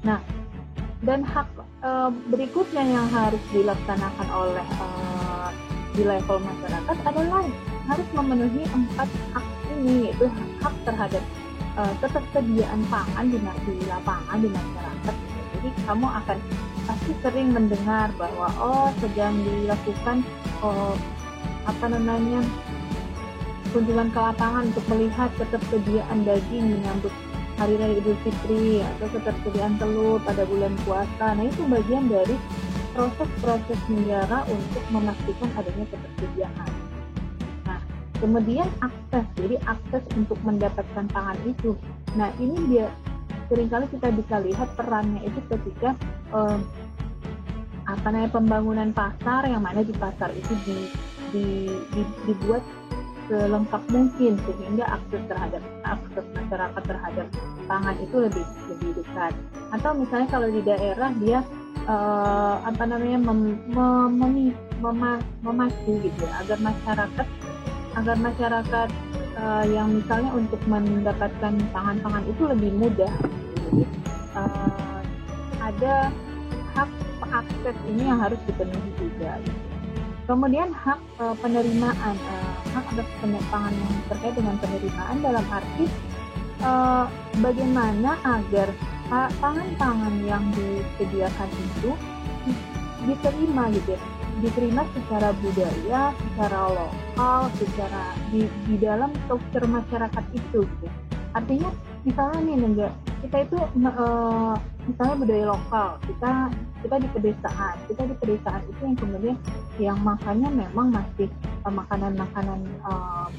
Nah, dan hak berikutnya yang harus dilaksanakan oleh di level masyarakat adalah harus memenuhi 4 hak ini, yaitu hak terhadap ketersediaan pangan di lapangan di masyarakat. Jadi kamu akan pasti sering mendengar bahwa sedang dilakukan kunjungan ke lapangan untuk melihat ketersediaan daging menyambut Hari Raya Idul Fitri atau ketersediaan telur pada bulan puasa. Nah itu bagian dari proses-proses negara untuk memastikan adanya ketersediaan. Nah kemudian akses, jadi akses untuk mendapatkan pangan itu. Nah ini dia seringkali kita bisa lihat perannya itu ketika pembangunan pasar, yang mana di pasar itu dibuat selengkap mungkin sehingga akses masyarakat terhadap pangan itu lebih dekat. Atau misalnya kalau di daerah dia memacu gitu ya, agar masyarakat yang misalnya untuk mendapatkan pangan-pangan itu lebih mudah. Jadi ada hak akses ini yang harus dipenuhi juga. Kemudian hak penerimaan, hak atas pangan yang terkait dengan penerimaan dalam arti bagaimana agar pangan-pangan yang disediakan itu diterima gitu ya, diterima secara budaya, secara lokal, secara di dalam struktur masyarakat itu gitu ya. Artinya misalnya nih kita itu misalnya budaya lokal, kita di pedesaan itu yang kemudian yang makannya memang masih makanan-makanan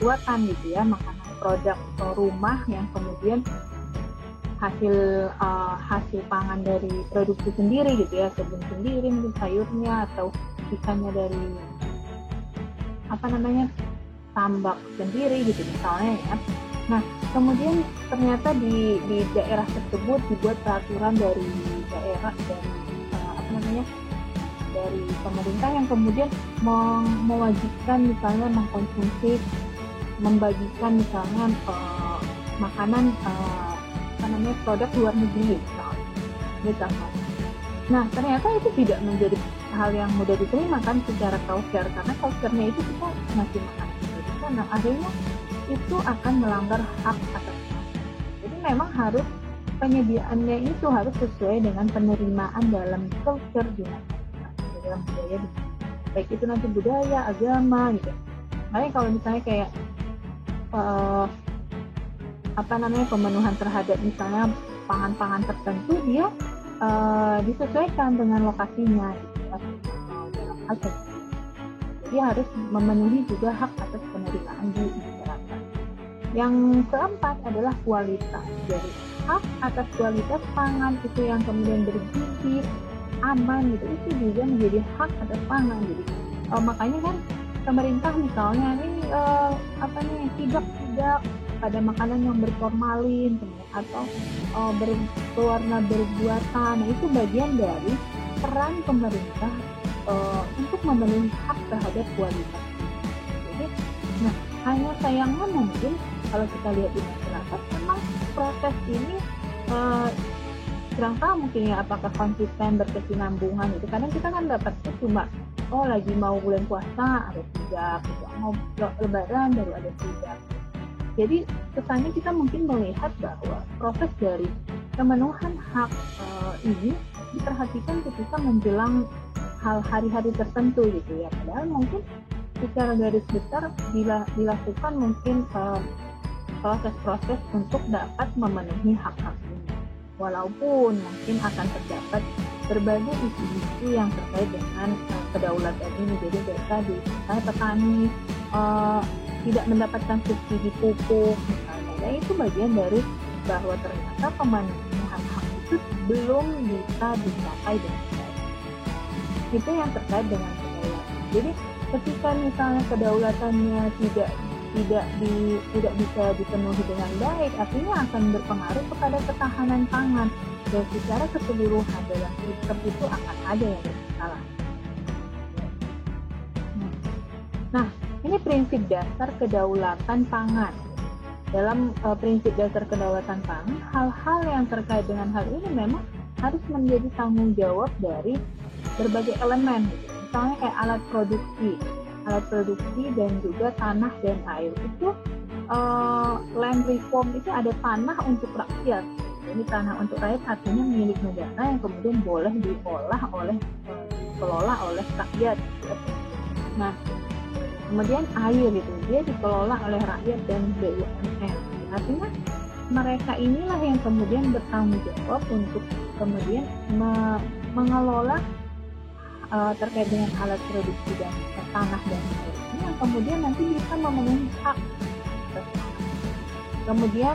buatan gitu ya, makanan produk rumah yang kemudian hasil pangan dari produksi sendiri gitu ya, kebun sendiri mungkin sayurnya atau ikannya dari tambak sendiri gitu misalnya ya. Nah kemudian ternyata di daerah tersebut dibuat peraturan dari daerah dari pemerintah yang kemudian mewajibkan misalnya mengkonsumsi membagikan misalnya makanan produk luar negeri misalnya. Nah ternyata itu tidak menjadi hal yang mudah diterima kan secara culture, karena culture-nya itu kita masih makan Indonesia. Nah akhirnya itu akan melanggar hak atas manusia. Jadi memang harus penyediaannya itu harus sesuai dengan penerimaan dalam culture di masyarakat, dalam budaya, baik itu nanti budaya, agama gitu. Makanya kalau misalnya kayak pemenuhan terhadap misalnya pangan-pangan tertentu, dia disesuaikan dengan lokasinya gitu. Jadi harus memenuhi juga hak atas penerimaan di masyarakat. Yang keempat adalah kualitas. Jadi hak atas kualitas pangan itu yang kemudian bergizi, aman gitu, itu juga menjadi hak atas pangan. Jadi makanya kan pemerintah misalnya ini tidak pada makanan yang berformalin atau berwarna berbuatan. Nah, itu bagian dari peran pemerintah untuk memenuhi hak terhadap kualitas. Jadi, nah hanya sayangnya mungkin kalau kita lihat di masyarakat memang proses ini kurang tahu mungkin ya apakah konsisten berkesinambungan gitu. Kadang kita kan dapatnya cuma lagi mau bulan puasa ada sidak, mau lebaran baru ada sidak. Jadi kesannya kita mungkin melihat bahwa proses dari pemenuhan hak ini diperhatikan ketika menjelang hari-hari tertentu gitu ya. Padahal mungkin secara garis besar dilakukan mungkin proses-proses untuk dapat memenuhi hak-hak ini. Walaupun mungkin akan terdapat berbagai isu-isu yang terkait dengan kedaulatan ini. Jadi tadi misalnya petani tidak mendapatkan subsidi pupuk misalnya, ya itu bagian dari bahwa ternyata pemenuhan hak itu belum bisa dicapai dengan baik. Itu yang terkait dengan kedaulatan. Jadi ketika misalnya kedaulatannya tidak bisa dipenuhi dengan baik, artinya akan berpengaruh kepada ketahanan pangan, dan secara keseluruhan dalam sistem itu akan ada yang bermasalah. Nah, ini prinsip dasar kedaulatan pangan. Dalam prinsip dasar kedaulatan pangan, hal-hal yang terkait dengan hal ini memang harus menjadi tanggung jawab dari berbagai elemen. Misalnya kayak alat produksi dan juga tanah dan air. Itu land reform itu ada tanah untuk rakyat. Ini tanah untuk rakyat artinya milik negara yang kemudian boleh dikelola oleh rakyat. Nah, kemudian air itu dia dikelola oleh rakyat dan BUMN. Artinya mereka inilah yang kemudian bertanggung jawab untuk kemudian mengelola terkait dengan alat produksi dan tanah dan air ini yang kemudian nanti bisa memenuhi hak. Kemudian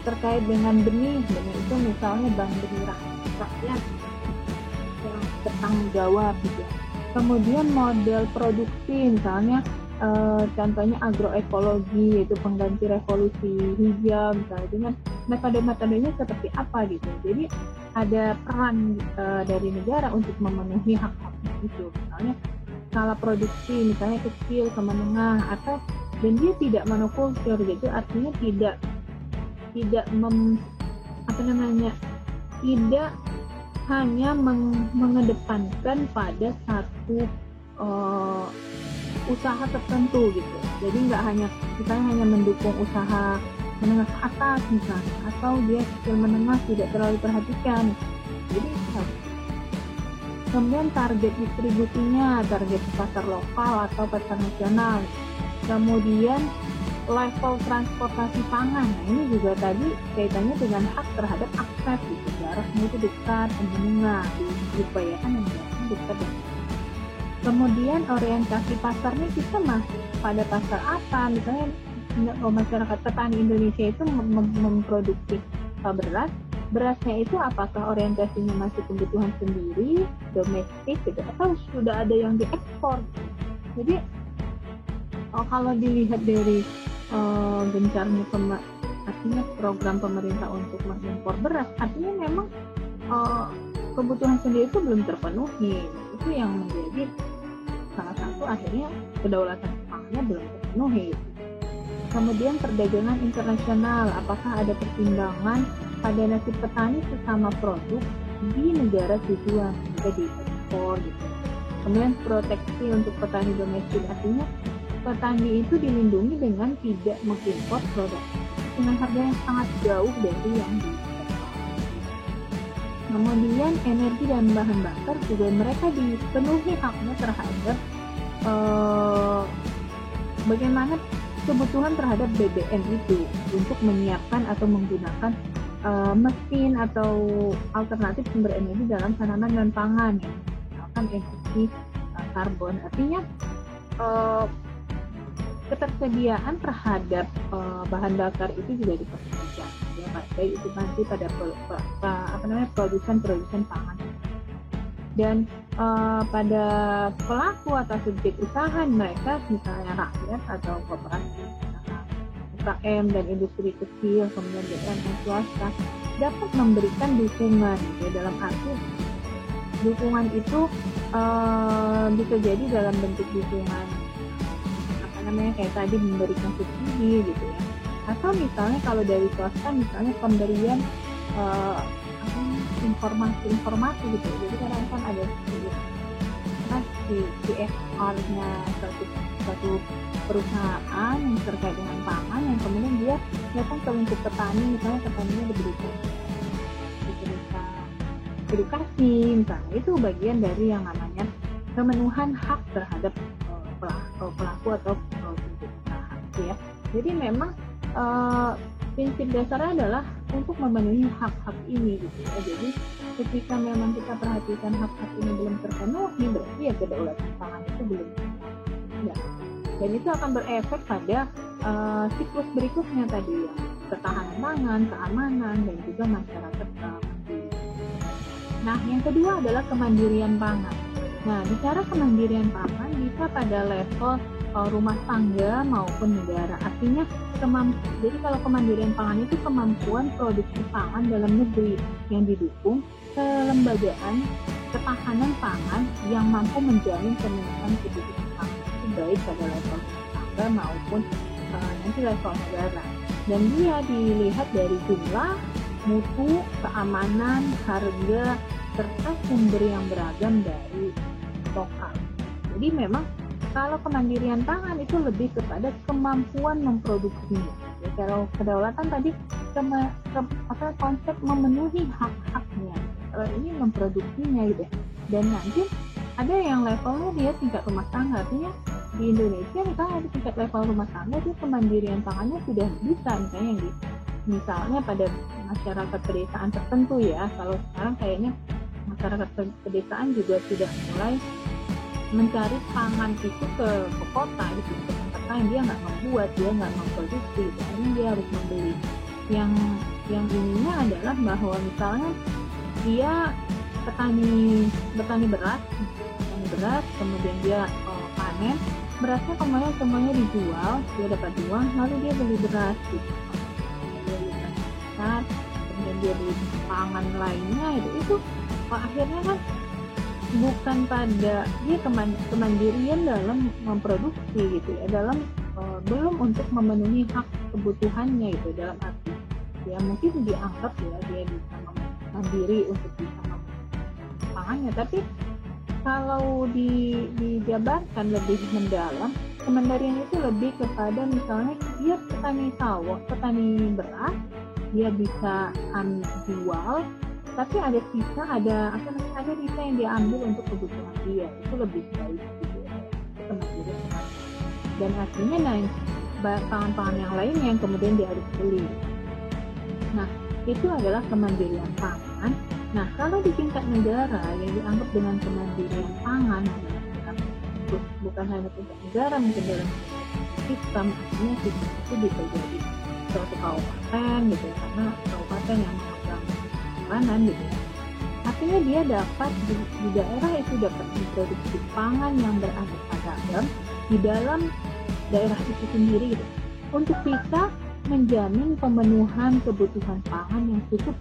terkait dengan benih itu misalnya bank benih rakyat yang bertanggung jawab gitu. Kemudian model produksi misalnya contohnya agroekologi, yaitu pengganti revolusi hijau misalnya, dengan metode-metodenya seperti apa gitu. Jadi ada peran dari negara untuk memenuhi hak-haknya itu. Misalnya skala produksi misalnya kecil ke menengah, atau dan dia tidak monokultur gitu, artinya tidak hanya mengedepankan pada satu usaha tertentu gitu. Jadi nggak hanya mendukung usaha menengah ke atas misalnya, atau dia kecil menengah tidak terlalu perhatikan. Jadi kemudian target distribusinya, target pasar lokal atau pasar nasional. Kemudian level transportasi pangan. Nah, ini juga tadi kaitannya dengan hak terhadap akses gitu. Jaraknya itu dekat, menengah, diupayakan yang jaraknya dekat. Kemudian orientasi pasarnya kita pada pasar apa? Misalnya masyarakat petani Indonesia itu memproduksi berasnya itu apakah orientasinya masih kebutuhan sendiri, domestik gitu, atau sudah ada yang diekspor? Jadi kalau dilihat dari gencarnya artinya program pemerintah untuk mengimpor beras, artinya memang kebutuhan sendiri itu belum terpenuhi. Itu yang menjadi salah satu akhirnya kedaulatan pangannya belum terpenuhi. Kemudian perdagangan internasional, apakah ada pertimbangan pada nasib petani sesama produk di negara tujuan, jika diekspor gitu. Kemudian proteksi untuk petani domestik, artinya petani itu dilindungi dengan tidak mengimpor produk dengan harga yang sangat jauh dari yang diekspor. Kemudian energi dan bahan bakar juga mereka dipenuhi haknya terhadap bagaimana kebutuhan terhadap BBM itu untuk menyiapkan atau menggunakan mesin atau alternatif sumber energi dalam tanaman dan pangan, misalkan energi karbon. Artinya ketersediaan terhadap bahan bakar itu juga diperhatikan, ya, baik itu nanti pada produsen pangan. Dan pada pelaku atau subjek usaha mereka, misalnya rakyat atau koperasi, UKM dan industri kecil, kemudian BUMN swasta, dapat memberikan dukungan, ya, dalam arti dukungan itu bisa jadi dalam bentuk dukungan kayak tadi memberikan subsidi gitu ya, atau misalnya kalau dari swasta misalnya pemberian informasi gitu. Jadi kadang kan ada di CSR-nya suatu perusahaan yang terkait dengan pangan, yang kemudian dia datang ke lingkup petani, misalnya petaninya diberikan edukasi, misalnya itu bagian dari yang namanya pemenuhan hak terhadap pelaku atau usaha, ya. Jadi memang prinsip dasarnya adalah untuk memenuhi hak-hak ini gitu ya. Jadi ketika memang kita perhatikan hak-hak ini belum terpenuhi, berarti ya kedaulatan pangan itu belum ya. Dan itu akan berefek pada siklus berikutnya tadi ya, ketahanan pangan, keamanan, dan juga masyarakat mandiri. Nah, yang kedua adalah kemandirian pangan. Nah, bicara kemandirian pangan bisa pada level rumah tangga maupun negara. Artinya jadi kalau kemandirian pangan itu kemampuan produksi pangan dalam negeri yang didukung kelembagaan ketahanan pangan yang mampu menjamin pemenuhan kebutuhan pangan itu baik pada level rumah tangga maupun nanti level negara. Dan dia dilihat dari jumlah, mutu, keamanan, harga, serta sumber yang beragam dari lokal. Jadi memang kalau kemandirian pangan itu lebih kepada kemampuan memproduksinya. Ya, kalau kedaulatan tadi konsep memenuhi hak-haknya. Kalau ini memproduksinya gitu. Dan nanti ada yang levelnya dia tingkat rumah tangga. Artinya di Indonesia misalnya ada tingkat level rumah tangga, itu kemandirian pangannya sudah bisa, misalnya pada masyarakat pedesaan tertentu ya. Kalau sekarang kayaknya masyarakat pedesaan juga sudah mulai mencari pangan itu ke kota gitu, ke tempat lain. Dia nggak membuat, dia nggak memproduksi, akhirnya dia harus membeli. Yang ininya adalah bahwa misalnya dia petani beras, kemudian dia panen berasnya, kemudian semuanya dijual, dia dapat uang, lalu dia beli beras gitu, dia beli beras, kemudian dia beli pangan lainnya itu akhirnya kan bukan pada dia kemandirian dalam memproduksi gitu ya, dalam belum untuk memenuhi hak kebutuhannya itu, dalam arti ya mungkin dianggap ya dia bisa mandiri untuk bisa pangannya, tapi kalau dijabarkan lebih mendalam, kemandirian itu lebih kepada misalnya dia petani beras, dia bisa jual, tapi ada sisa, ada sisa yang dia ambil untuk kebutuhan dia, itu lebih baik gitu ya, kemandirian. Dan artinya pangan-pangan yang lain yang kemudian dia harus beli. Nah, itu adalah kemandirian pangan. Nah, kalau di tingkat negara yang dianggap dengan kemandirian pangan bukan hanya tingkat negara, mungkin dalam sistem, artinya sistem itu bisa jadi suatu kabupaten gitu, karena kabupaten yang memegang pangan gitu. Artinya dia dapat di daerah itu dapat memproduksi pangan yang beraneka ragam di dalam daerah itu sendiri gitu, untuk bisa menjamin pemenuhan kebutuhan pangan yang cukup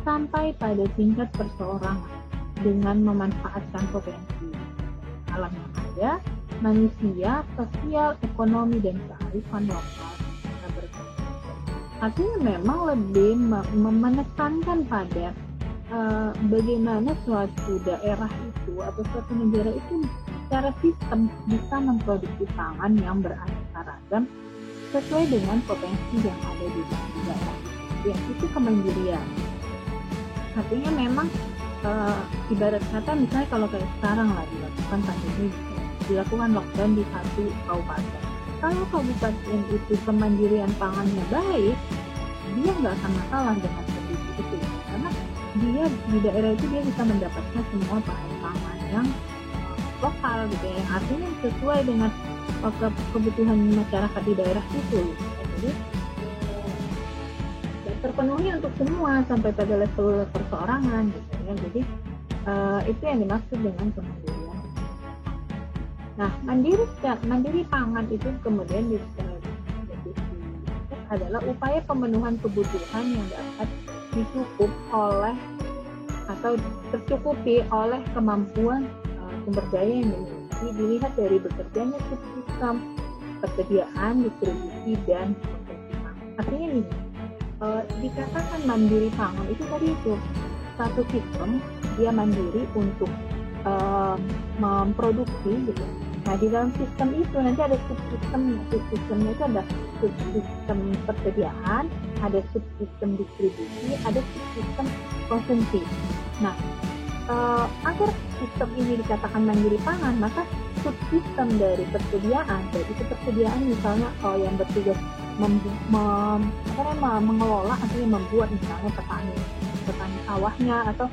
sampai pada tingkat perseorangan dengan memanfaatkan potensi alam yang ada, manusia, sosial, ekonomi, dan kearifan lokal artinya memang lebih menekankan pada bagaimana suatu daerah itu atau suatu negara itu secara sistem bisa memproduksi pangan yang beraneka ragam sesuai dengan potensi yang ada di daerah itu. Ya, itu kemandirian. Artinya memang ibarat kata misalnya kalau kayak sekarang lah dilakukan pandemi, dilakukan lockdown di satu kabupaten. Kalau kabupaten itu kemandirian pangannya baik, dia nggak akan masalah dengan kondisi itu, karena dia di daerah itu dia bisa mendapatkan semua bahan pangan yang lokal gitu ya, yang artinya sesuai dengan kebutuhan masyarakat di daerah itu. Jadi terpenuhi untuk semua sampai pada level perseorangan gitu ya. Jadi itu yang dimaksud dengan kemandirian. Nah, mandiri pangan itu kemudian adalah upaya pemenuhan kebutuhan yang dapat dicukup oleh atau tercukupi oleh kemampuan sumber daya yang dimiliki, dilihat dari bekerjanya subsistem, persediaan, distribusi, dan produksi pangan. Artinya ini dikatakan mandiri pangan itu tadi itu satu sistem, dia mandiri untuk memproduksi gitu. Nah, di dalam sistem itu nanti ada subsistemnya itu ada subsistem persediaan, ada subsistem distribusi, ada subsistem konsumsi. Nah, agar sistem ini dikatakan mandiri pangan, maka subsistem dari persediaan, baik itu persediaan misalnya yang bertugas mengelola, artinya membuat misalnya petani sawahnya atau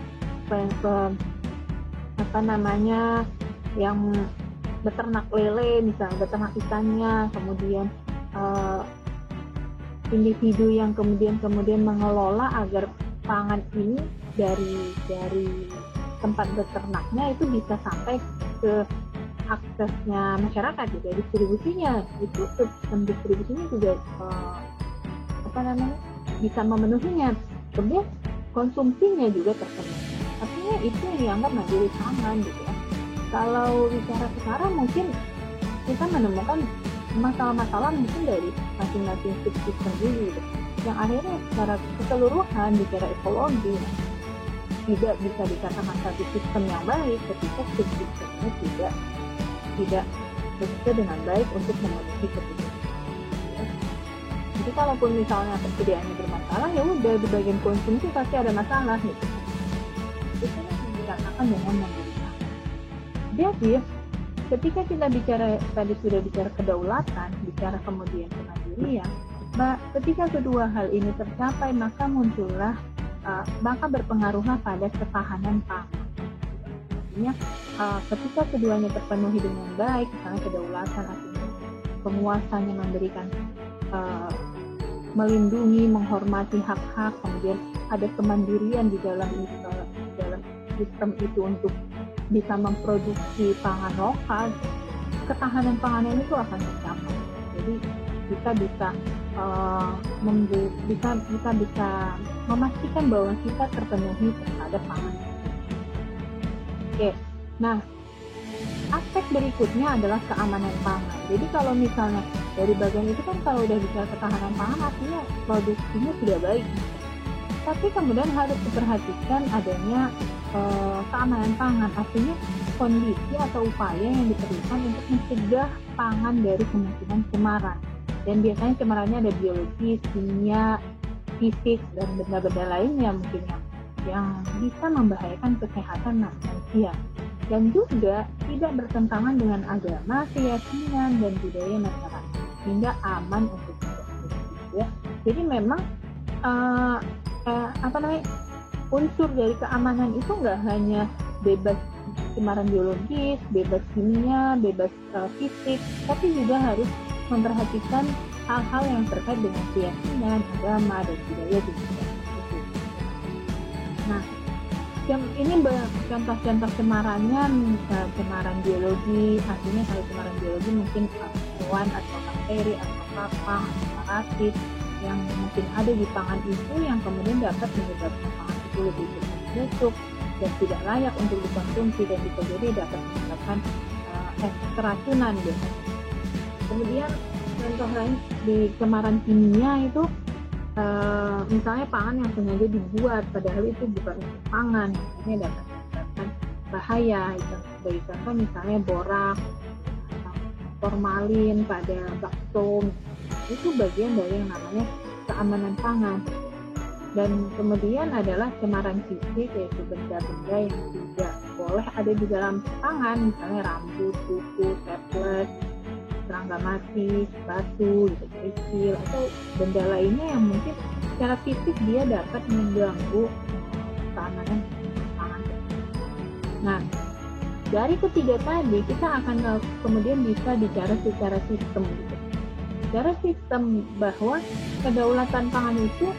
yang beternak lele misalnya, beternak ikannya, kemudian individu yang kemudian mengelola agar pangan ini dari tempat beternaknya itu bisa sampai ke aksesnya masyarakat gitu. Distribusinya itu sistem distribusinya juga bisa memenuhinya, kemudian konsumsinya juga terpenuhi. Artinya itu yang dianggap mandiri pangan gitu ya. Kalau bicara sekarang mungkin kita menemukan masalah-masalah mungkin dari masing-masing subsistem ini gitu, yang akhirnya secara keseluruhan bicara ekologi tidak bisa dikatakan satu sistem yang baik ketika subsistemnya tidak bekerja dengan baik untuk memenuhi kebutuhan. Jadi kalaupun misalnya persediaannya bermasalah, ya udah di bagian konsumsi pasti ada masalah gitu. Itu yang dikatakan dengan mandiri pangan. Jadi ketika kita tadi sudah bicara kedaulatan, bicara kemudian kemandirian, ketika kedua hal ini tercapai maka maka berpengaruhlah pada ketahanan pangan. Artinya ketika keduanya terpenuhi dengan baik, misalnya kedaulatan artinya penguasanya memberikan melindungi, menghormati hak-hak, kemudian ada kemandirian di dalam sistem itu untuk bisa memproduksi pangan lokal, ketahanan pangan itu akan tercapai. Jadi kita bisa memastikan bahwa kita terpenuhi terhadap pangan. Oke, nah aspek berikutnya adalah keamanan pangan. Jadi kalau misalnya dari bagian itu kan kalau udah bicara ketahanan pangan artinya produksinya sudah baik. Tapi kemudian harus diperhatikan adanya keamanan pangan, artinya kondisi atau upaya yang diperlukan untuk mencegah pangan dari kemungkinan cemaran. Dan biasanya cemarannya ada biologis, kimia, fisik, dan benda-benda lainnya mungkin yang bisa membahayakan kesehatan manusia. Dan juga tidak bertentangan dengan agama, keyakinan, dan budaya masyarakat, sehingga aman untuk ya. Jadi memang unsur dari keamanan itu nggak hanya bebas cemaran biologis, bebas kimia, bebas fisik, tapi juga harus memperhatikan hal-hal yang terkait dengan keyakinan, agama, dan budaya juga. Nah, ini contoh-contoh cemarannya, cemaran biologi, artinya kalau cemaran biologi mungkin hewan atau bakteri atau kapang atau parasit yang mungkin ada di pangan itu yang kemudian dapat menyebabkan pangan itu lebih busuk dan tidak layak untuk dikonsumsi, dan bisa jadi dapat menyebabkan keracunan gitu. Kemudian contoh lain di cemaran kimia itu misalnya pangan yang sengaja dibuat padahal itu bukan untuk pangan, ini dapat menyebabkan bahaya. Itu sebagai contoh misalnya borak, formalin pada bakso, itu bagian dari yang namanya keamanan pangan. Dan kemudian adalah cemaran fisik, yaitu benda-benda yang tidak boleh ada di dalam pangan, misalnya rambut, kuku, tablet, serangga mati, batu, gitu, kecil, atau benda lainnya yang mungkin secara fisik dia dapat mengganggu keamanan pangan. Nah, dari ketiga tadi kita akan kemudian bisa bicara secara sistem, gitu. Secara sistem bahwa kedaulatan pangan itu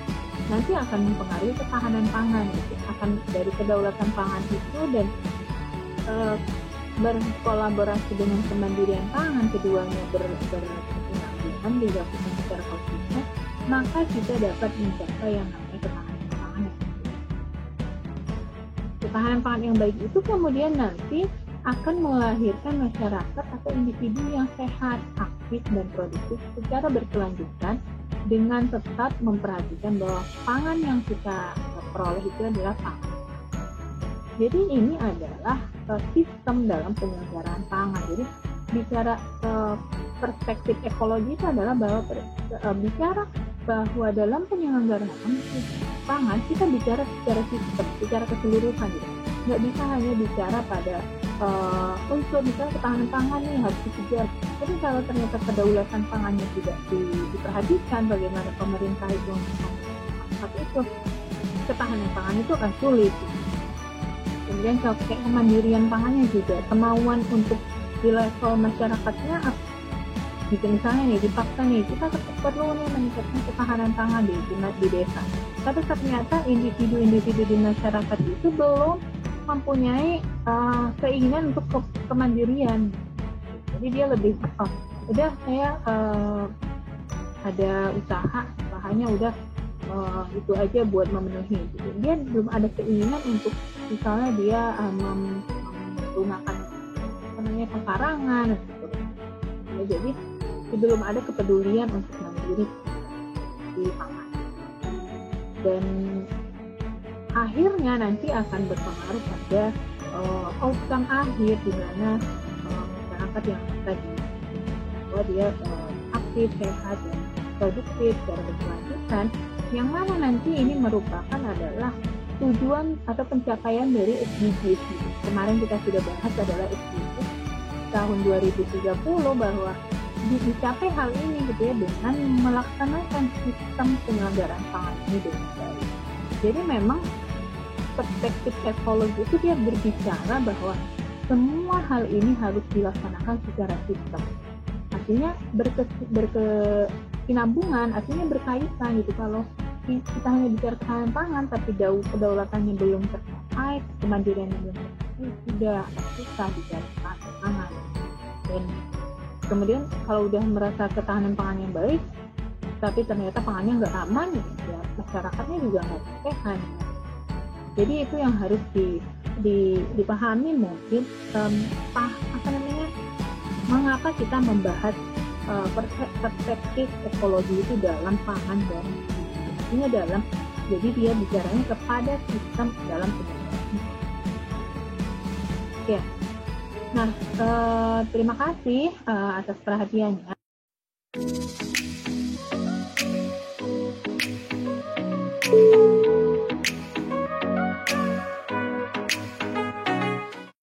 nanti akan mempengaruhi ketahanan pangan, gitu. Akan dari kedaulatan pangan itu dan berkolaborasi dengan kemandirian pangan, keduanya berkesinambungan, dilakukan secara konsisten, maka kita dapat mencapai yang namanya ketahanan pangan. Ketahanan pangan yang baik itu kemudian nanti akan melahirkan masyarakat atau individu yang sehat, aktif, dan produktif secara berkelanjutan dengan tetap memperhatikan bahwa pangan yang kita peroleh itu adalah pangan. Jadi ini adalah sistem dalam penyelenggaraan pangan. Jadi bicara perspektif ekologi itu adalah bahwa bicara bahwa dalam penyelenggaraan pangan kita bicara secara sistem, secara keseluruhan, gitu. Nggak bisa hanya bicara pada unsur misalnya ketahanan pangan nih harus dikejar. Tapi kalau ternyata kedaulatan pangannya tidak diperhatikan, bagaimana pemerintah itu itu ketahanan pangan itu akan sulit. Kemudian kayak kemandirian pangannya juga, kemauan untuk di level masyarakatnya, gitu misalnya nih dipaksa nih kita perlu nih meningkatkan ketahanan pangan di desa. Tapi ternyata individu-individu di masyarakat itu belum mempunyai keinginan untuk kemandirian. Jadi dia lebih udah saya ada usahanya udah itu aja buat memenuhi, gitu. Dia belum ada keinginan untuk misalnya dia menggunakan pekarangan, gitu. Ya, jadi belum ada kepedulian untuk mandiri di pangan. Dan akhirnya nanti akan berpengaruh pada outcome akhir di mana masyarakat yang tadi bahwa dia aktif, sehat, dan produktif secara berkelanjutan, yang mana nanti ini merupakan adalah tujuan atau pencapaian dari SDGs. Kemarin kita sudah bahas adalah SDGs tahun 2030 bahwa dicapai hal ini, gitu ya, dengan melaksanakan sistem penyelenggaraan pangan ini dengan baik. Jadi memang perspektif ekologi itu dia berbicara bahwa semua hal ini harus dilaksanakan secara sistem. Artinya berkesinambungan, artinya berkaitan, gitu. Kalau kita hanya bicara ketahanan pangan tapi kedaulatannya belum tercapai, kemandiriannya belum tercapai, tidak susah bicara ketahanan pangan. Dan kemudian kalau udah merasa ketahanan pangan yang baik tapi ternyata pangannya nggak aman, ya masyarakatnya juga nggak sehat. Jadi itu yang harus dipahami mungkin mengapa kita membahas perspektif ekologi itu dalam pangan dan ini dalam, jadi dia bicaranya kepada sistem dalam penyelenggaraan. Ya. Nah, terima kasih atas perhatiannya.